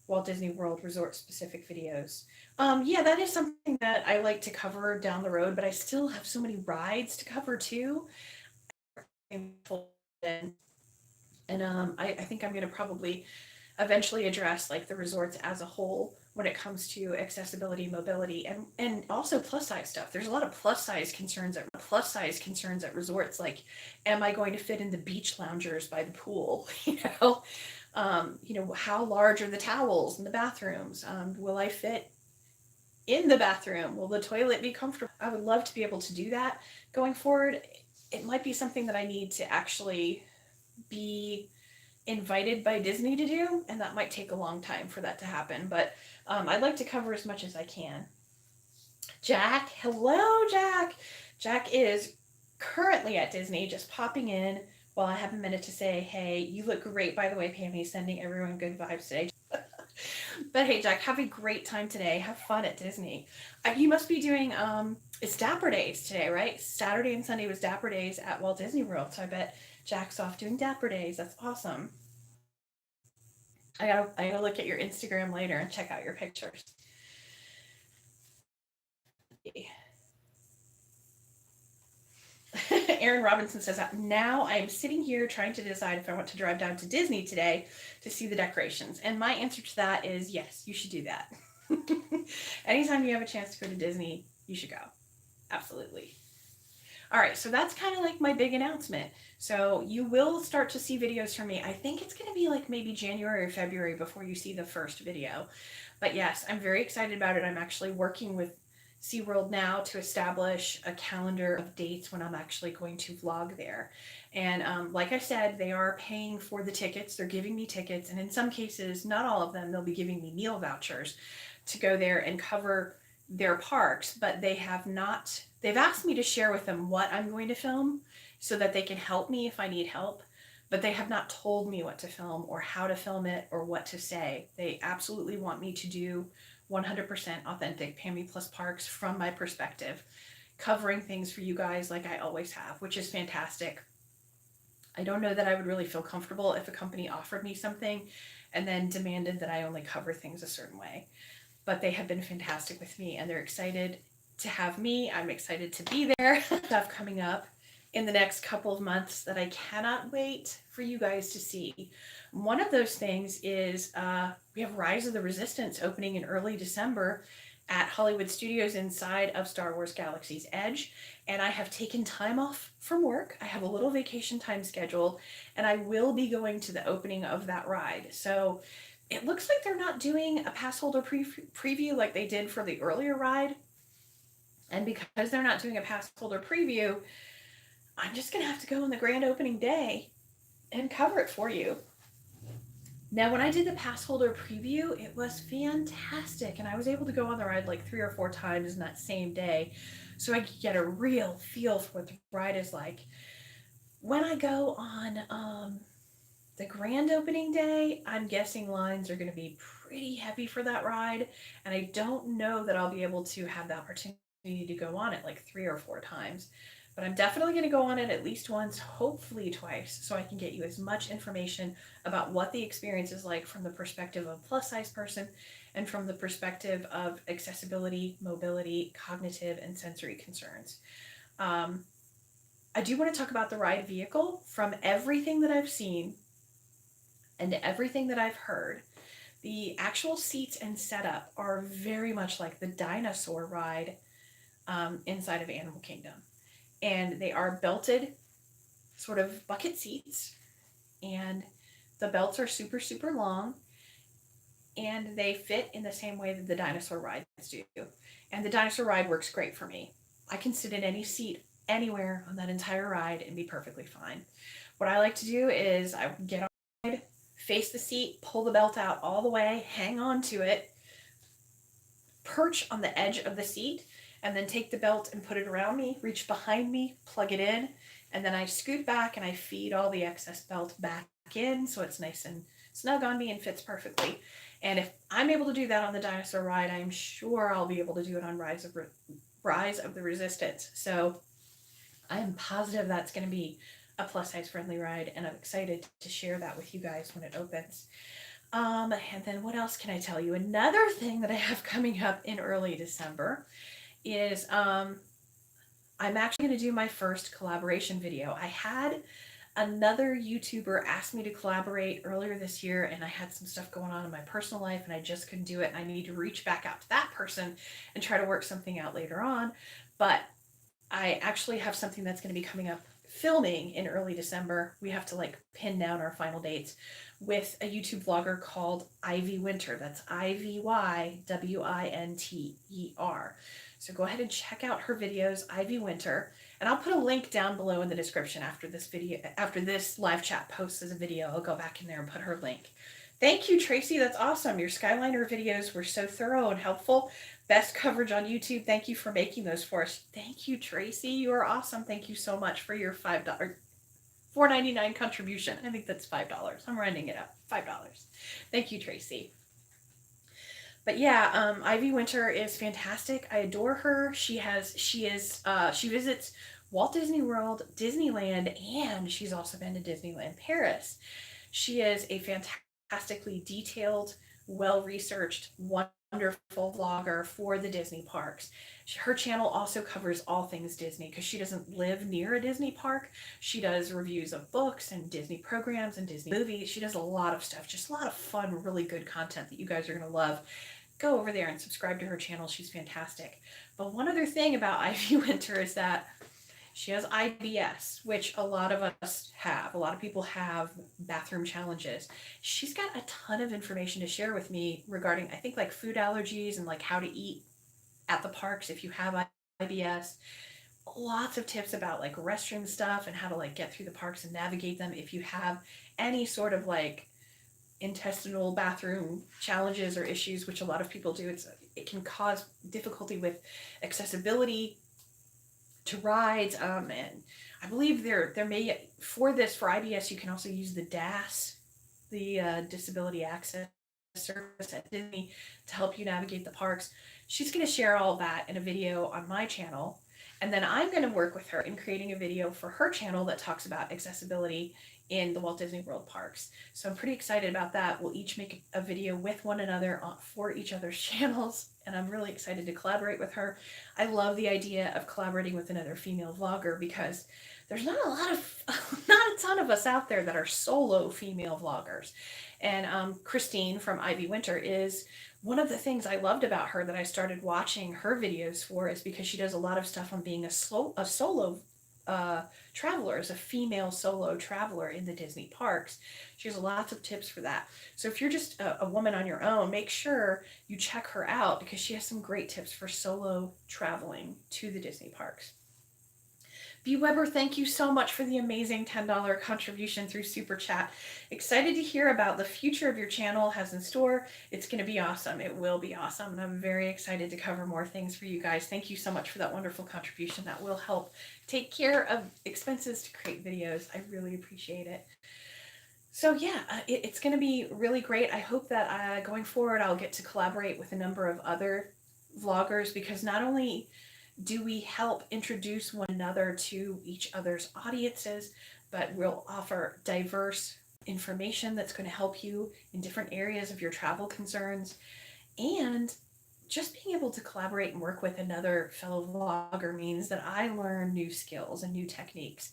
Walt Disney World resort specific videos? Yeah, that is something that I like to cover down the road, but I still have so many rides to cover too. And I think I'm going to probably eventually address like the resorts as a whole when it comes to accessibility, mobility, and also plus size stuff. There's a lot of plus size concerns at resorts, like, am I going to fit in the beach loungers by the pool? How large are the towels in the bathrooms? Will I fit in the bathroom? Will the toilet be comfortable? I would love to be able to do that going forward. It might be something that I need to actually be invited by Disney to do, and that might take a long time for that to happen, but I'd like to cover as much as I can. Jack, hello Jack. Jack is currently at Disney, just popping in while I have a minute to say, hey, you look great, by the way, Pammie, sending everyone good vibes today. But hey Jack, have a great time today. Have fun at Disney. You must be doing it's Dapper Days today, right? Saturday and Sunday was Dapper Days at Walt Disney World, so I bet Jack's off doing Dapper Days. That's awesome. I gotta look at your Instagram later and check out your pictures. Aaron Robinson says, now I'm sitting here trying to decide if I want to drive down to Disney today to see the decorations. And my answer to that is yes, you should do that. Anytime you have a chance to go to Disney, you should go. Absolutely. All right, so that's kind of like my big announcement. So you will start to see videos from me. I think it's going to be like maybe January or February before you see the first video. But yes, I'm very excited about it. I'm actually working with SeaWorld now to establish a calendar of dates when I'm actually going to vlog there. And like I said, they are paying for the tickets. They're giving me tickets. And in some cases, not all of them, they'll be giving me meal vouchers to go there and cover their parks, but they've asked me to share with them what I'm going to film so that they can help me if I need help, but they have not told me what to film or how to film it or what to say. They absolutely want me to do 100% authentic Pammie Plus Parks from my perspective, covering things for you guys like I always have, which is fantastic. I don't know that I would really feel comfortable if a company offered me something and then demanded that I only cover things a certain way. But they have been fantastic with me and they're excited to have me. I'm excited to be there. Stuff coming up in the next couple of months that I cannot wait for you guys to see. One of those things is we have Rise of the Resistance opening in early December at Hollywood Studios inside of Star Wars Galaxy's Edge. And I have taken time off from work. I have a little vacation time scheduled and I will be going to the opening of that ride. So it looks like they're not doing a pass holder preview like they did for the earlier ride. And because they're not doing a pass holder preview, I'm just going to have to go on the grand opening day and cover it for you. Now, when I did the pass holder preview, it was fantastic, and I was able to go on the ride like 3 or 4 times in that same day, so I could get a real feel for what the ride is like. When I go on the grand opening day, I'm guessing lines are going to be pretty heavy for that ride, and I don't know that I'll be able to have the opportunity to go on it like 3 or 4 times. But I'm definitely going to go on it at least once, hopefully twice, so I can get you as much information about what the experience is like from the perspective of a plus size person and from the perspective of accessibility, mobility, cognitive, and sensory concerns. Um, I do want to talk about the ride vehicle. From everything that I've seen and everything that I've heard, the actual seats and setup are very much like the dinosaur ride inside of Animal Kingdom. And they are belted sort of bucket seats, and the belts are super, super long, and they fit in the same way that the dinosaur rides do. And the dinosaur ride works great for me. I can sit in any seat anywhere on that entire ride and be perfectly fine. What I like to do is I get on the ride, face the seat, pull the belt out all the way, hang on to it, perch on the edge of the seat, and then take the belt and put it around me, reach behind me, plug it in, and then I scoot back and I feed all the excess belt back in so it's nice and snug on me and fits perfectly. And if I'm able to do that on the dinosaur ride, I'm sure I'll be able to do it on Rise of the Resistance. So I am positive that's going to be a plus size friendly ride, and I'm excited to share that with you guys when it opens. And then what else can I tell you? Another thing that I have coming up in early December is I'm actually going to do my first collaboration video. I had another YouTuber ask me to collaborate earlier this year, and I had some stuff going on in my personal life and I just couldn't do it. And I need to reach back out to that person and try to work something out later on. But I actually have something that's going to be coming up filming in early December. We have to like pin down our final dates with a YouTube vlogger called IvyWinter. That's IvyWinter. So go ahead and check out her videos, IvyWinter, and I'll put a link down below in the description after this video, after this live chat posts as a video. I'll go back in there and put her link. Thank you, Tracy. That's awesome. Your Skyliner videos were so thorough and helpful. Best coverage on YouTube. Thank you for making those for us. Thank you, Tracy. You are awesome. Thank you so much for your $4.99 contribution. I think that's $5. I'm rounding it up. $5. Thank you, Tracy. But yeah, IvyWinter is fantastic. I adore her. She visits Walt Disney World, Disneyland, and she's also been to Disneyland Paris. She is a fantastically detailed, well-researched, wonderful vlogger for the Disney parks. Her channel also covers all things Disney because she doesn't live near a Disney park. She does reviews of books and Disney programs and Disney movies. She does a lot of stuff, just a lot of fun, really good content that you guys are going to love. Go over there and subscribe to her channel. She's fantastic. But one other thing about IvyWinter is that she has IBS, which a lot of us have. A lot of people have bathroom challenges. She's got a ton of information to share with me regarding, I think, like food allergies and like how to eat at the parks if you have IBS. Lots of tips about like restroom stuff and how to like get through the parks and navigate them if you have any sort of like intestinal bathroom challenges or issues, which a lot of people do. It can cause difficulty with accessibility to rides, and I believe there may for IBS you can also use the DAS, the Disability Access Service at Disney, to help you navigate the parks. She's going to share all that in a video on my channel, and then I'm going to work with her in creating a video for her channel that talks about accessibility in the Walt Disney World parks. So I'm pretty excited about that. We'll each make a video with one another for each other's channels, and I'm really excited to collaborate with her. I love the idea of collaborating with another female vlogger because there's not a ton of us out there that are solo female vloggers. And Christine from IvyWinter is one of the things I loved about her that I started watching her videos for, is because she does a lot of stuff on being a solo traveler, as a female solo traveler in the Disney parks. She has lots of tips for that. So if you're just a woman on your own, make sure you check her out because she has some great tips for solo traveling to the Disney parks. B. Weber, thank you so much for the amazing $10 contribution through Super Chat. Excited to hear about the future of your channel has in store. It's going to be awesome. It will be awesome. And I'm very excited to cover more things for you guys. Thank you so much for that wonderful contribution. That will help take care of expenses to create videos. I really appreciate it. So yeah, it's going to be really great. I hope that going forward, I'll get to collaborate with a number of other vloggers, because not only do we help introduce one another to each other's audiences, but we'll offer diverse information that's going to help you in different areas of your travel concerns. And just being able to collaborate and work with another fellow vlogger means that I learn new skills and new techniques,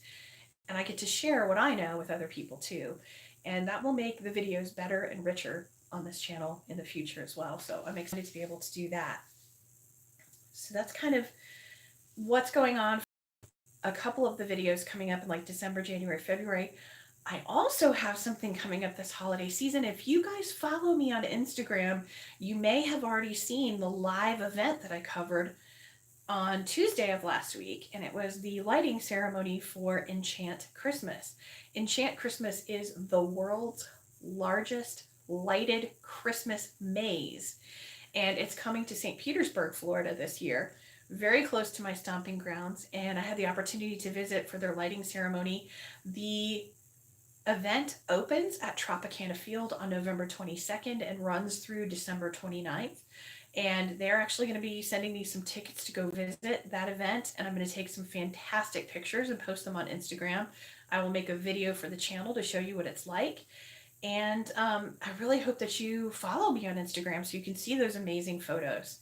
and I get to share what I know with other people too. And that will make the videos better and richer on this channel in the future as well. So I'm excited to be able to do that. So that's kind of what's going on. A couple of the videos coming up in like December, January, February. I also have something coming up this holiday season. If you guys follow me on Instagram, you may have already seen the live event that I covered on Tuesday of last week, and it was the lighting ceremony for Enchant Christmas. Enchant Christmas is the world's largest lighted Christmas maze, and it's coming to St. Petersburg, Florida this year, very close to my stomping grounds, and I had the opportunity to visit for their lighting ceremony. The event opens at Tropicana Field on November 22nd and runs through December 29th. And they're actually going to be sending me some tickets to go visit that event, and I'm going to take some fantastic pictures and post them on Instagram. I will make a video for the channel to show you what it's like. And I really hope that you follow me on Instagram so you can see those amazing photos.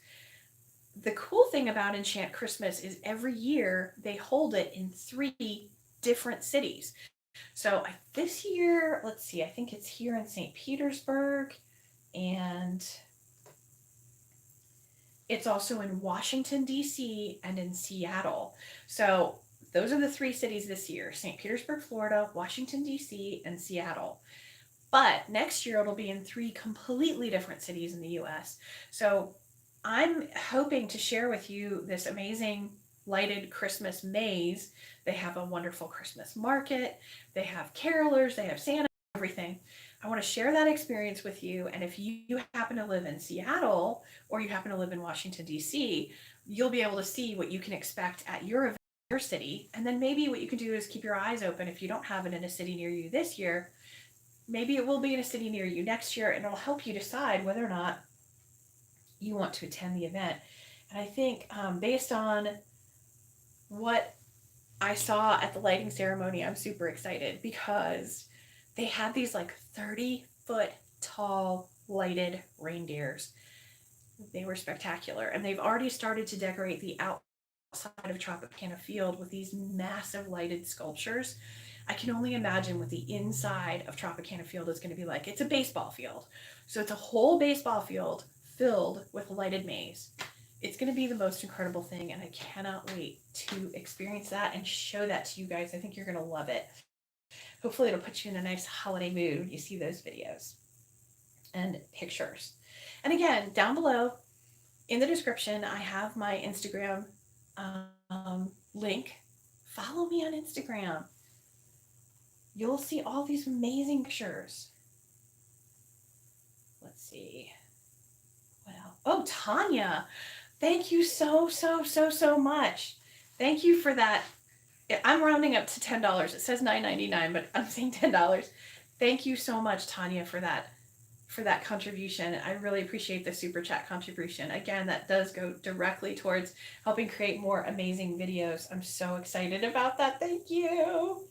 The cool thing about Enchant Christmas is every year they hold it in 3 different cities. So this year, let's see, I think it's here in St. Petersburg, and it's also in Washington, D.C. and in Seattle. So those are the 3 cities this year: St. Petersburg, Florida, Washington, D.C., and Seattle. But next year it'll be in 3 completely different cities in the U.S. So I'm hoping to share with you this amazing lighted Christmas maze. They have a wonderful Christmas market. They have carolers. They have Santa, everything. I want to share that experience with you. And if you happen to live in Seattle or you happen to live in Washington, D.C., you'll be able to see what you can expect at your event, your city. And then maybe what you can do is keep your eyes open. If you don't have it in a city near you this year, maybe it will be in a city near you next year, and it'll help you decide whether or not you want to attend the event. And I think based on what I saw at the lighting ceremony, I'm super excited, because they had these like 30-foot tall lighted reindeers. They were spectacular, and they've already started to decorate the outside of Tropicana Field with these massive lighted sculptures. I can only imagine what the inside of Tropicana Field is going to be like. It's a baseball field, so it's a whole baseball field filled with a lighted maze. It's going to be the most incredible thing, and I cannot wait to experience that and show that to you guys. I think you're going to love it. Hopefully it'll put you in a nice holiday mood when you see those videos and pictures. And again, down below in the description, I have my Instagram link. Follow me on Instagram. You'll see all these amazing pictures. Let's see. Well, oh, Tanya, thank you so much. Thank you for that. I'm rounding up to $10. It says $9.99, but I'm saying $10. Thank you so much, Tanya, for that contribution. I really appreciate the super chat contribution. Again, that does go directly towards helping create more amazing videos. I'm so excited about that. Thank you.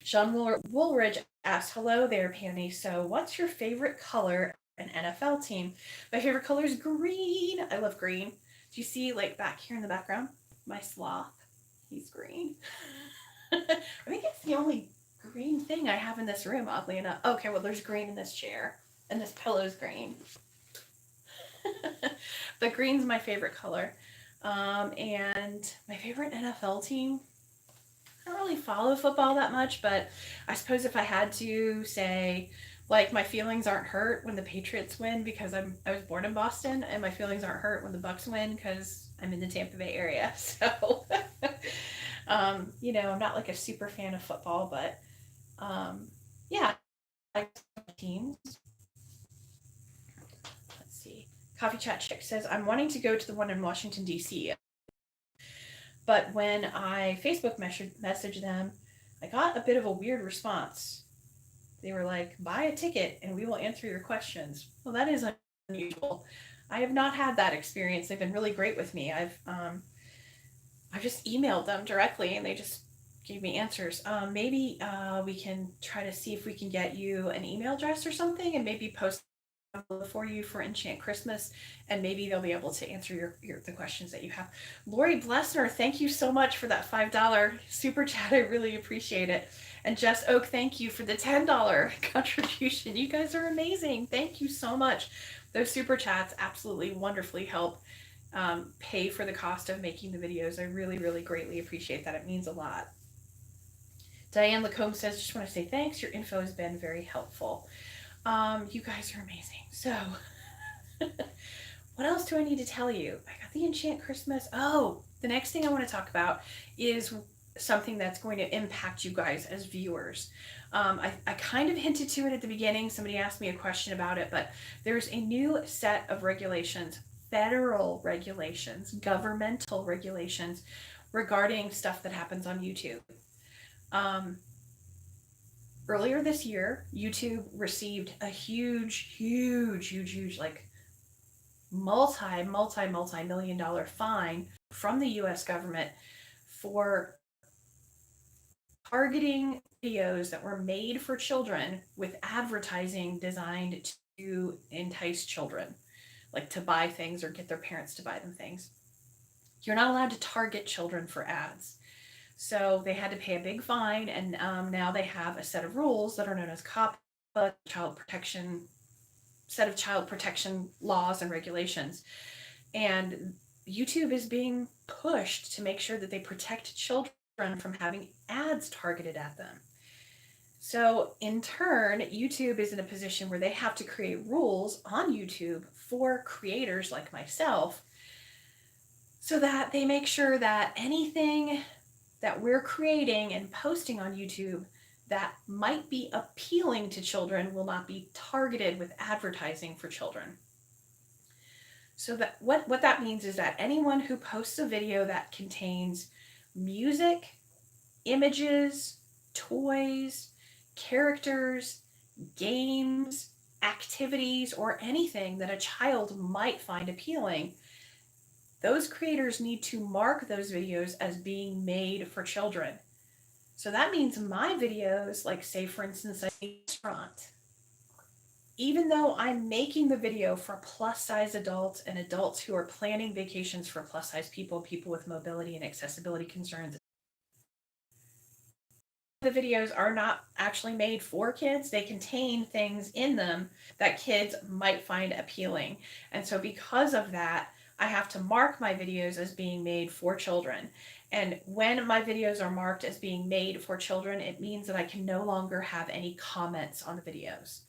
Sean Woolridge asks, hello there, Pammie. So what's your favorite color in NFL team? My favorite color is green. I love green. Do you see, like, back here in the background, my sloth? He's green. I think it's the only green thing I have in this room, oddly enough. Okay, well, there's green in this chair, and this pillow's green. But green's my favorite color. And my favorite NFL team, I don't really follow football that much, but I suppose if I had to say Like my feelings aren't hurt when the Patriots win because I was born in Boston, and my feelings aren't hurt when the Bucks win because I'm in the Tampa Bay area. So, I'm not like a super fan of football, but yeah, I like teams. Let's see. Coffee Chat Chick says I'm wanting to go to the one in Washington D.C. But when I Facebook messaged them, I got a bit of a weird response. They were like, buy a ticket and we will answer your questions. Well, that is unusual. I have not had that experience. They've been really great with me. I've just emailed them directly and they just gave me answers. Maybe we can try to see if we can get you an email address or something and maybe post for you for Enchant Christmas, and maybe they'll be able to answer the questions that you have. Lori Blessner, thank you so much for that $5 super chat. I really appreciate it. And Jess Oak, thank you for the $10 contribution. You guys are amazing. Thank you so much. Those super chats absolutely wonderfully help pay for the cost of making the videos. I really, really greatly appreciate that. It means a lot. Diane Lacombe says, just want to say thanks. Your info has been very helpful. You guys are amazing. So, what else do I need to tell you? I got the Enchant Christmas. Oh, the next thing I want to talk about is something that's going to impact you guys as viewers. I kind of hinted to it at the beginning. Somebody asked me a question about it, but there's a new set of regulations, federal regulations, governmental regulations regarding stuff that happens on YouTube. Earlier this year, YouTube received a huge, like multi-million dollar fine from the US government for targeting videos that were made for children with advertising designed to entice children, like to buy things or get their parents to buy them things. You're not allowed to target children for ads. So they had to pay a big fine, and now they have a set of rules that are known as COPPA, child protection, set of child protection laws and regulations. And YouTube is being pushed to make sure that they protect children from having ads targeted at them. So in turn, YouTube is in a position where they have to create rules on YouTube for creators like myself so that they make sure that anything that we're creating and posting on YouTube that might be appealing to children will not be targeted with advertising for children. So that what that means is that anyone who posts a video that contains music, images, toys, characters, games, activities, or anything that a child might find appealing, those creators need to mark those videos as being made for children. So that means my videos, like say for instance, a restaurant, even though I'm making the video for plus size adults and adults who are planning vacations for plus size people, people with mobility and accessibility concerns, the videos are not actually made for kids. They contain things in them that kids might find appealing. And so because of that, I have to mark my videos as being made for children. And when my videos are marked as being made for children, it means that I can no longer have any comments on the videos.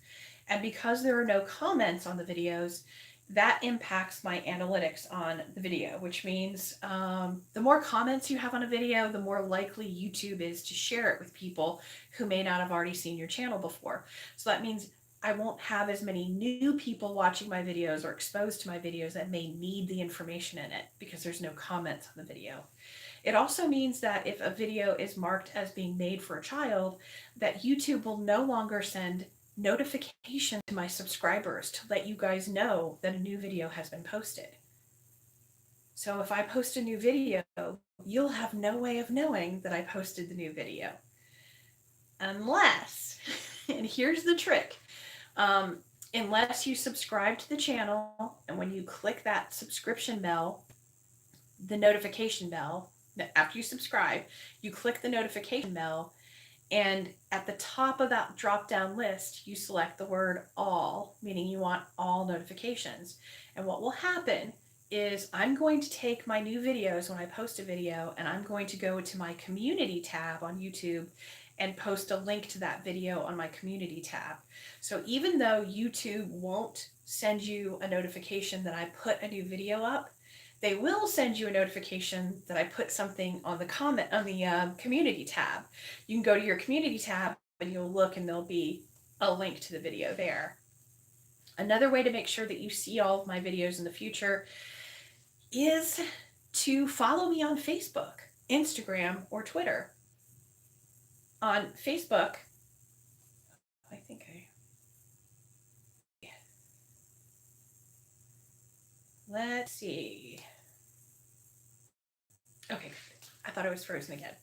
And because there are no comments on the videos, that impacts my analytics on the video, which means the more comments you have on a video, the more likely YouTube is to share it with people who may not have already seen your channel before. So that means I won't have as many new people watching my videos or exposed to my videos that may need the information in it because there's no comments on the video. It also means that if a video is marked as being made for a child, that YouTube will no longer send notification to my subscribers to let you guys know that a new video has been posted. So if I post a new video, you'll have no way of knowing that I posted the new video. Unless, and here's the trick, unless you subscribe to the channel, and when you click that subscription bell, the notification bell, after you subscribe, you click the notification bell, and at the top of that drop-down list, you select the word all, meaning you want all notifications. And what will happen is I'm going to take my new videos when I post a video, and I'm going to go to my community tab on YouTube and post a link to that video on my community tab. So even though YouTube won't send you a notification that I put a new video up, they will send you a notification that I put something on the community tab. You can go to your community tab and you'll look and there'll be a link to the video there. Another way to make sure that you see all of my videos in the future is to follow me on Facebook, Instagram, or Twitter. On Facebook, let's see. Okay, I thought I was frozen again.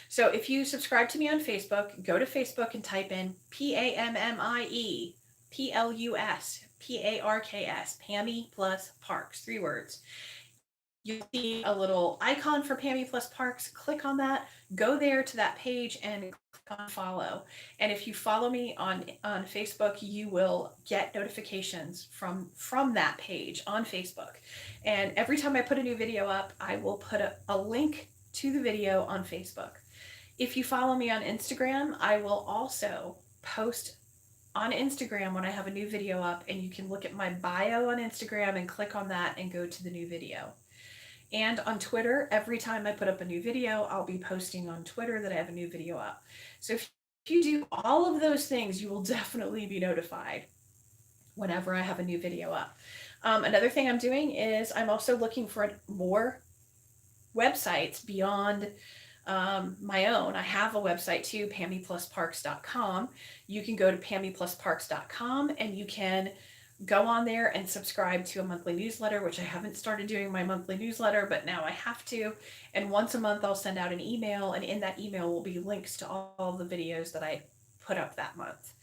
So if you subscribe to me on Facebook, go to Facebook and type in Pammie Plus Parks, Pammie plus Parks, 3 words. You'll see a little icon for Pammie plus Parks. Click on that, go there to that page and click on follow. And if you follow me on Facebook, you will get notifications from that page on Facebook. And every time I put a new video up, I will put a link to the video on Facebook. If you follow me on Instagram, I will also post on Instagram when I have a new video up, and you can look at my bio on Instagram and click on that and go to the new video. And on Twitter, every time I put up a new video, I'll be posting on Twitter that I have a new video up. So if you do all of those things, you will definitely be notified whenever I have a new video up. Another thing I'm doing is I'm also looking for more websites beyond my own. I have a website too, PammiePlusParks.com. You can go to PammiePlusParks.com and you can go on there and subscribe to a monthly newsletter, which I haven't started doing my monthly newsletter, but now I have to. And once a month I'll send out an email, and in that email will be links to all the videos that I put up that month.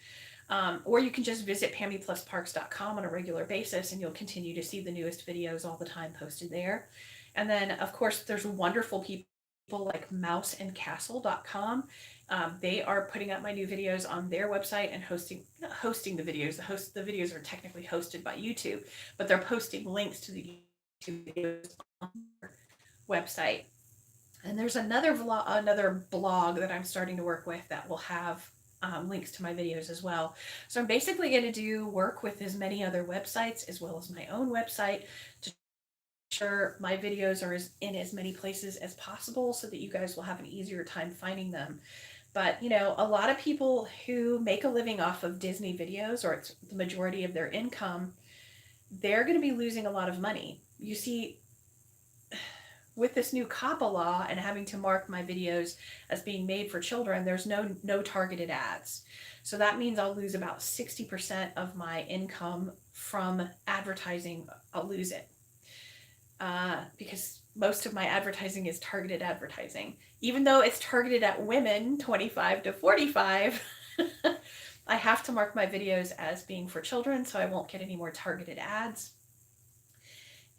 Or you can just visit PammiePlusParks.com on a regular basis and you'll continue to see the newest videos all the time posted there. And then of course there's wonderful people like mouseandcastle.com. They are putting up my new videos on their website and hosting the videos. The videos are technically hosted by YouTube, but they're posting links to the YouTube videos on their website. And there's another blog that I'm starting to work with that will have links to my videos as well. So I'm basically going to do work with as many other websites as well as my own website to sure my videos are in as many places as possible so that you guys will have an easier time finding them. But you know, a lot of people who make a living off of Disney videos, or it's the majority of their income, they're going to be losing a lot of money. You see, with this new COPPA law and having to mark my videos as being made for children, there's no targeted ads. So that means I'll lose about 60% of my income from advertising. I'll lose it. Because most of my advertising is targeted advertising. Even though it's targeted at women 25 to 45, I have to mark my videos as being for children so I won't get any more targeted ads.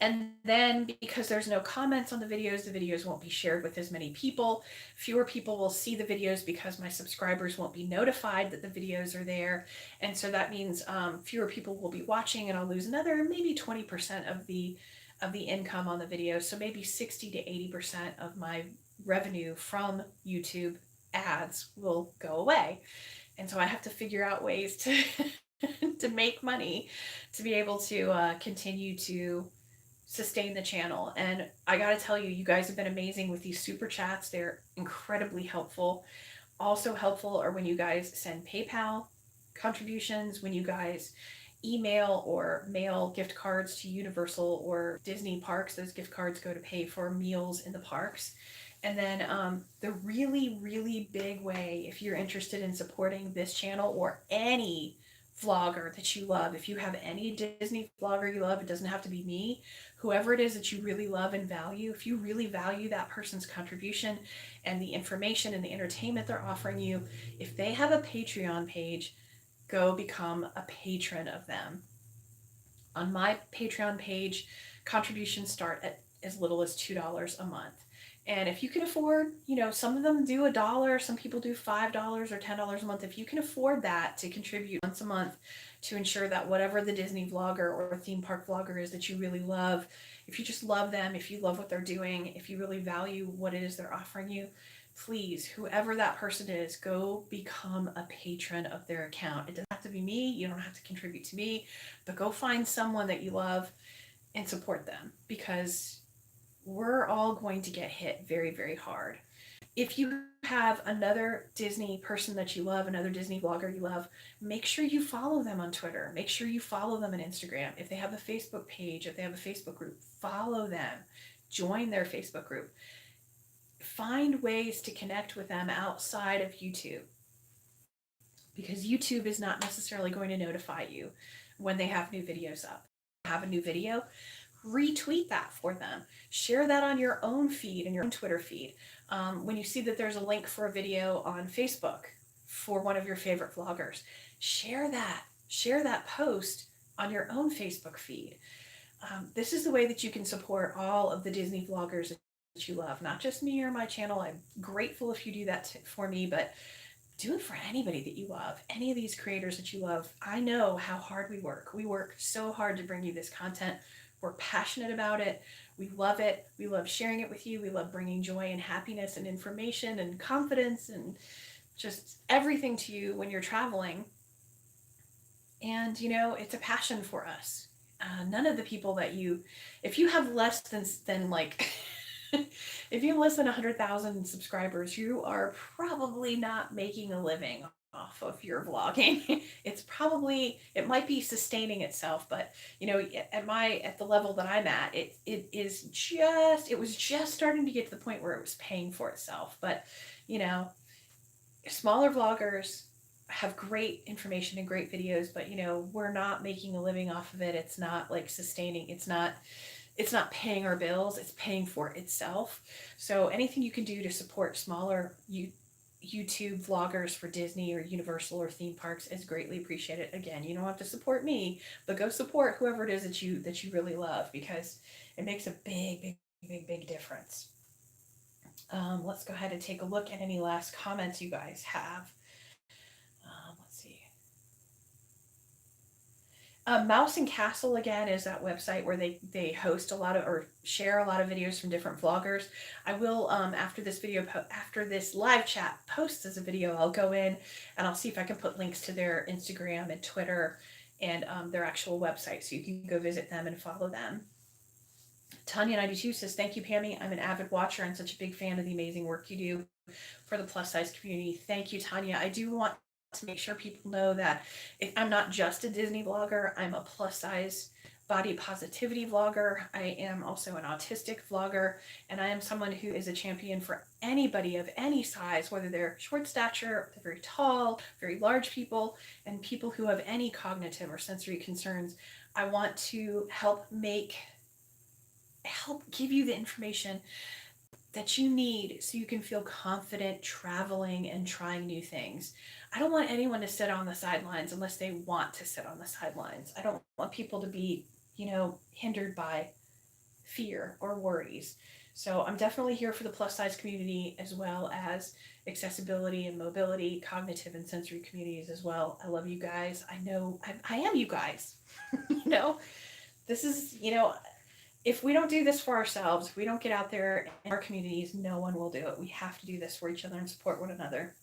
And then because there's no comments on the videos won't be shared with as many people. Fewer people will see the videos because my subscribers won't be notified that the videos are there. And so that means fewer people will be watching, and I'll lose another maybe 20% of the income on the video. So maybe 60 to 80% of my revenue from YouTube ads will go away. And so I have to figure out ways to to make money to be able to continue to sustain the channel. And I gotta tell you, you guys have been amazing with these super chats. They're incredibly helpful. Also helpful are when you guys send PayPal contributions, when you guys email or mail gift cards to Universal or Disney parks. Those gift cards go to pay for meals in the parks. And then the really, really big way, if you're interested in supporting this channel or any vlogger that you love, if you have any Disney vlogger you love, it doesn't have to be me, whoever it is that you really love and value, if you really value that person's contribution and the information and the entertainment they're offering you, if they have a Patreon page, go become a patron of them. On my Patreon page, contributions start at as little as $2 a month. And if you can afford, you know, some of them do $1, some people do $5 or $10 a month. If you can afford that to contribute once a month to ensure that whatever the Disney vlogger or theme park vlogger is that you really love, if you just love them, if you love what they're doing, if you really value what it is they're offering you, please, whoever that person is, go become a patron of their account. It doesn't have to be me. You don't have to contribute to me, but go find someone that you love and support them, because we're all going to get hit very, very hard. If you have another Disney person that you love, another Disney vlogger you love, make sure you follow them on Twitter. Make sure you follow them on Instagram. If they have a Facebook page, if they have a Facebook group, follow them. Join their Facebook group. Find ways to connect with them outside of YouTube, because YouTube is not necessarily going to notify you when they have new videos up. Have a new video, retweet that for them. Share that on your own feed and your own Twitter feed. When you see that there's a link for a video on Facebook for one of your favorite vloggers, share that. Share that post on your own Facebook feed. This is the way that you can support all of the Disney vloggers that you love, not just me or my channel. I'm grateful if you do that for me, but do it for anybody that you love, any of these creators that you love. I know how hard we work. We work so hard to bring you this content. We're passionate about it. We love it. We love sharing it with you. We love bringing joy and happiness and information and confidence and just everything to you when you're traveling. And, you know, it's a passion for us. None of the people that if you have less than like, if you have less than 100,000 subscribers, you are probably not making a living off of your vlogging. It might be sustaining itself, but you know, at the level that I'm at, it was just starting to get to the point where it was paying for itself. But you know, smaller vloggers have great information and great videos, but you know, we're not making a living off of it. It's not like sustaining. It's not paying our bills. It's paying for itself. So anything you can do to support smaller YouTube vloggers for Disney or Universal or theme parks is greatly appreciated. Again, you don't have to support me, but go support whoever it is that you really love, because it makes a big difference. Let's go ahead and take a look at any last comments you guys have. Let's see. Mouse and Castle, again, is that website where they host a lot of, or share a lot of videos from different vloggers. I will, after this live chat posts as a video, I'll go in and I'll see if I can put links to their Instagram and Twitter and their actual website, so you can go visit them and follow them. Tanya92 says, thank you, Pammie. I'm an avid watcher and such a big fan of the amazing work you do for the plus size community. Thank you, Tanya. I do want to make sure people know that I'm not just a Disney vlogger. I'm a plus size body positivity vlogger. I am also an autistic vlogger, and I am someone who is a champion for anybody of any size, whether they're short stature, they're very tall, very large people, and people who have any cognitive or sensory concerns. I want to help give you the information that you need so you can feel confident traveling and trying new things. I don't want anyone to sit on the sidelines unless they want to sit on the sidelines. I don't want people to be, you know, hindered by fear or worries. So I'm definitely here for the plus size community, as well as accessibility and mobility, cognitive and sensory communities as well. I love you guys. I know I am you guys. You know, this is, you know, if we don't do this for ourselves, if we don't get out there in our communities, no one will do it. We have to do this for each other and support one another.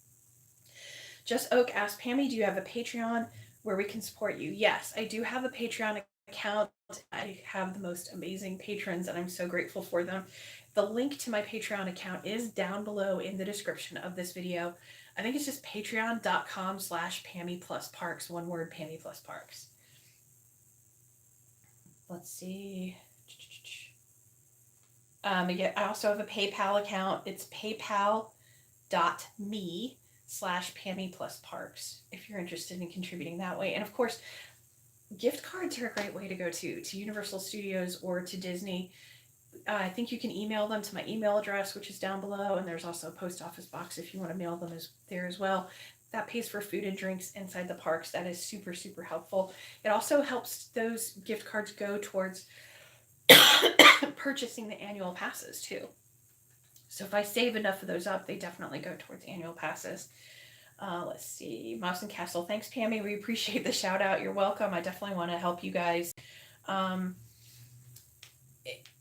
Just Oak asked, Pammie, do you have a Patreon where we can support you? Yes, I do have a Patreon account. I have the most amazing patrons, and I'm so grateful for them. The link to my Patreon account is down below in the description of this video. I think it's just patreon.com/PammiePlusParks, one word, Pammie Plus Parks. Let's see. I also have a PayPal account. It's paypal.me/PammiePlusParks if you're interested in contributing that way. And of course, gift cards are a great way to go to Universal Studios or to Disney. I think you can email them to my email address, which is down below, and there's also a post office box if you want to mail them there as well. That pays for food and drinks inside the parks. That is super, super helpful. It also helps those gift cards go towards purchasing the annual passes too. So if I save enough of those up, they definitely go towards annual passes. Let's see. Mouse and Castle. Thanks, Pammie. We appreciate the shout out. You're welcome. I definitely want to help you guys.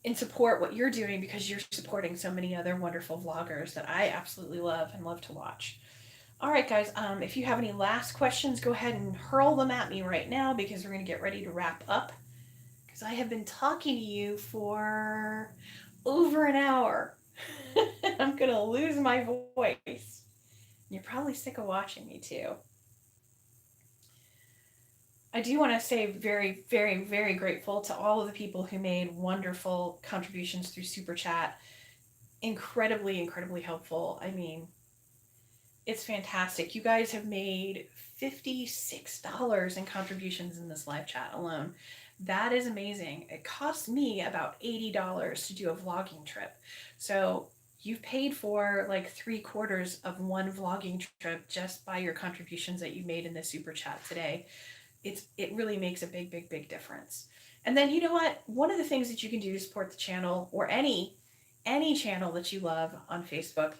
and support what you're doing, because you're supporting so many other wonderful vloggers that I absolutely love and love to watch. All right, guys, if you have any last questions, go ahead and hurl them at me right now, because we're going to get ready to wrap up, because I have been talking to you for over an hour. I'm going to lose my voice. You're probably sick of watching me too. I do want to say very, very, very grateful to all of the people who made wonderful contributions through Super Chat. Incredibly, incredibly helpful. I mean, it's fantastic. You guys have made $56 in contributions in this live chat alone. That is amazing. It cost me about $80 to do a vlogging trip. So you've paid for like 3/4 of one vlogging trip just by your contributions that you made in the Super Chat today. It really makes a big, big, big difference. And then you know what? One of the things that you can do to support the channel, or any channel that you love on Facebook,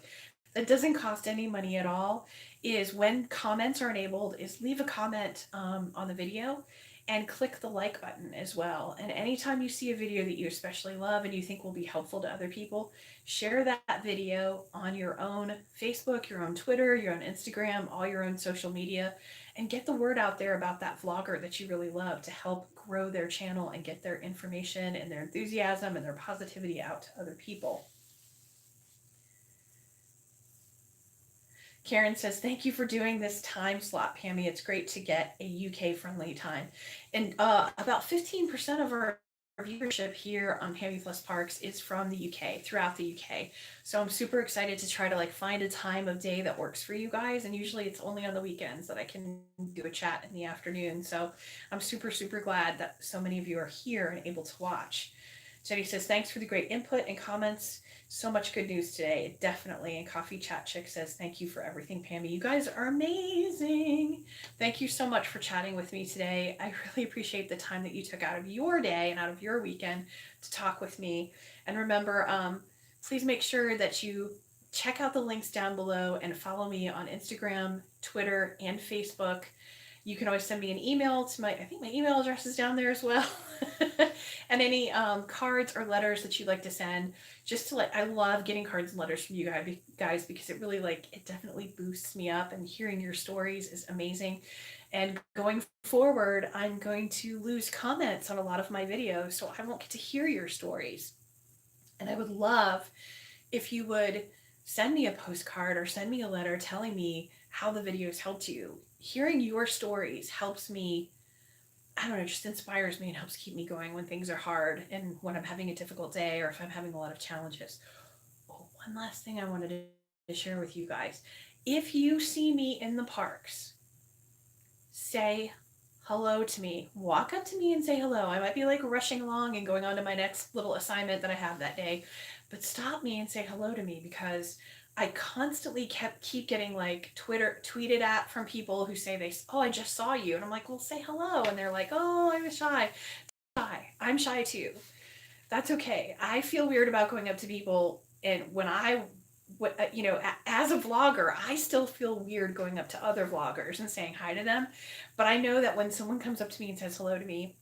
that doesn't cost any money at all, is when comments are enabled, is leave a comment on the video and click the like button as well. And anytime you see a video that you especially love and you think will be helpful to other people, share that video on your own Facebook, your own Twitter, your own Instagram, all your own social media, and get the word out there about that vlogger that you really love, to help grow their channel and get their information and their enthusiasm and their positivity out to other people. Karen says, thank you for doing this time slot, Pammie. It's great to get a UK-friendly time. And about 15% of our viewership here on Pammie Plus Parks is from the UK, throughout the UK. So I'm super excited to try to like find a time of day that works for you guys. And usually it's only on the weekends that I can do a chat in the afternoon. So I'm super, super glad that so many of you are here and able to watch. Jenny says, thanks for the great input and comments. So much good news today, definitely. And Coffee Chat Chick says, thank you for everything, Pammie. You guys are amazing. Thank you so much for chatting with me today. I really appreciate the time that you took out of your day and out of your weekend to talk with me. And remember, please make sure that you check out the links down below and follow me on Instagram, Twitter, and Facebook. You can always send me an email to I think my email address is down there as well. And any cards or letters that you'd like to send, just to I love getting cards and letters from you guys, because it really it definitely boosts me up, and hearing your stories is amazing. And going forward, I'm going to lose comments on a lot of my videos, so I won't get to hear your stories. And I would love if you would send me a postcard or send me a letter telling me how the videos helped you. Hearing your stories helps me, I don't know, just inspires me and helps keep me going when things are hard and when I'm having a difficult day, or if I'm having a lot of challenges. Oh, one last thing I wanted to share with you guys. If you see me in the parks, say hello to me. Walk up to me and say hello. I might be rushing along and going on to my next little assignment that I have that day, but stop me and say hello to me, because I constantly keep getting tweeted at from people who say oh, I just saw you. And I'm like, well, say hello. And they're like, oh, I was shy. I'm shy too. That's okay. I feel weird about going up to people. And when as a vlogger, I still feel weird going up to other vloggers and saying hi to them. But I know that when someone comes up to me and says hello to me,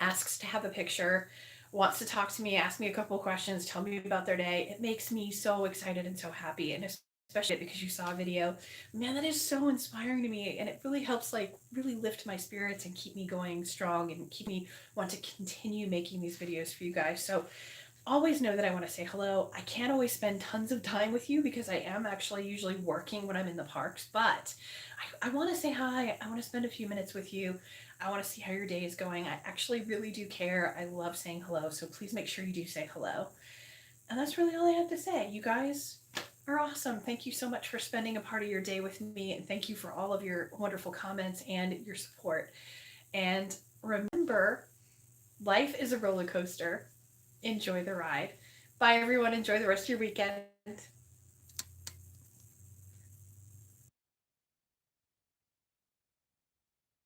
asks to have a picture, wants to talk to me, ask me a couple of questions, tell me about their day, it makes me so excited and so happy. And especially because you saw a video, man, that is so inspiring to me. And it really helps really lift my spirits and keep me going strong and keep me want to continue making these videos for you guys. So always know that I want to say hello. I can't always spend tons of time with you because I am actually usually working when I'm in the parks, but I want to say hi. I want to spend a few minutes with you. I want to see how your day is going. I actually really do care. I love saying hello, so please make sure you do say hello. And that's really all I have to say. You guys are awesome. Thank you so much for spending a part of your day with me, and thank you for all of your wonderful comments and your support. And remember, life is a roller coaster. Enjoy the ride. Bye, everyone. Enjoy the rest of your weekend.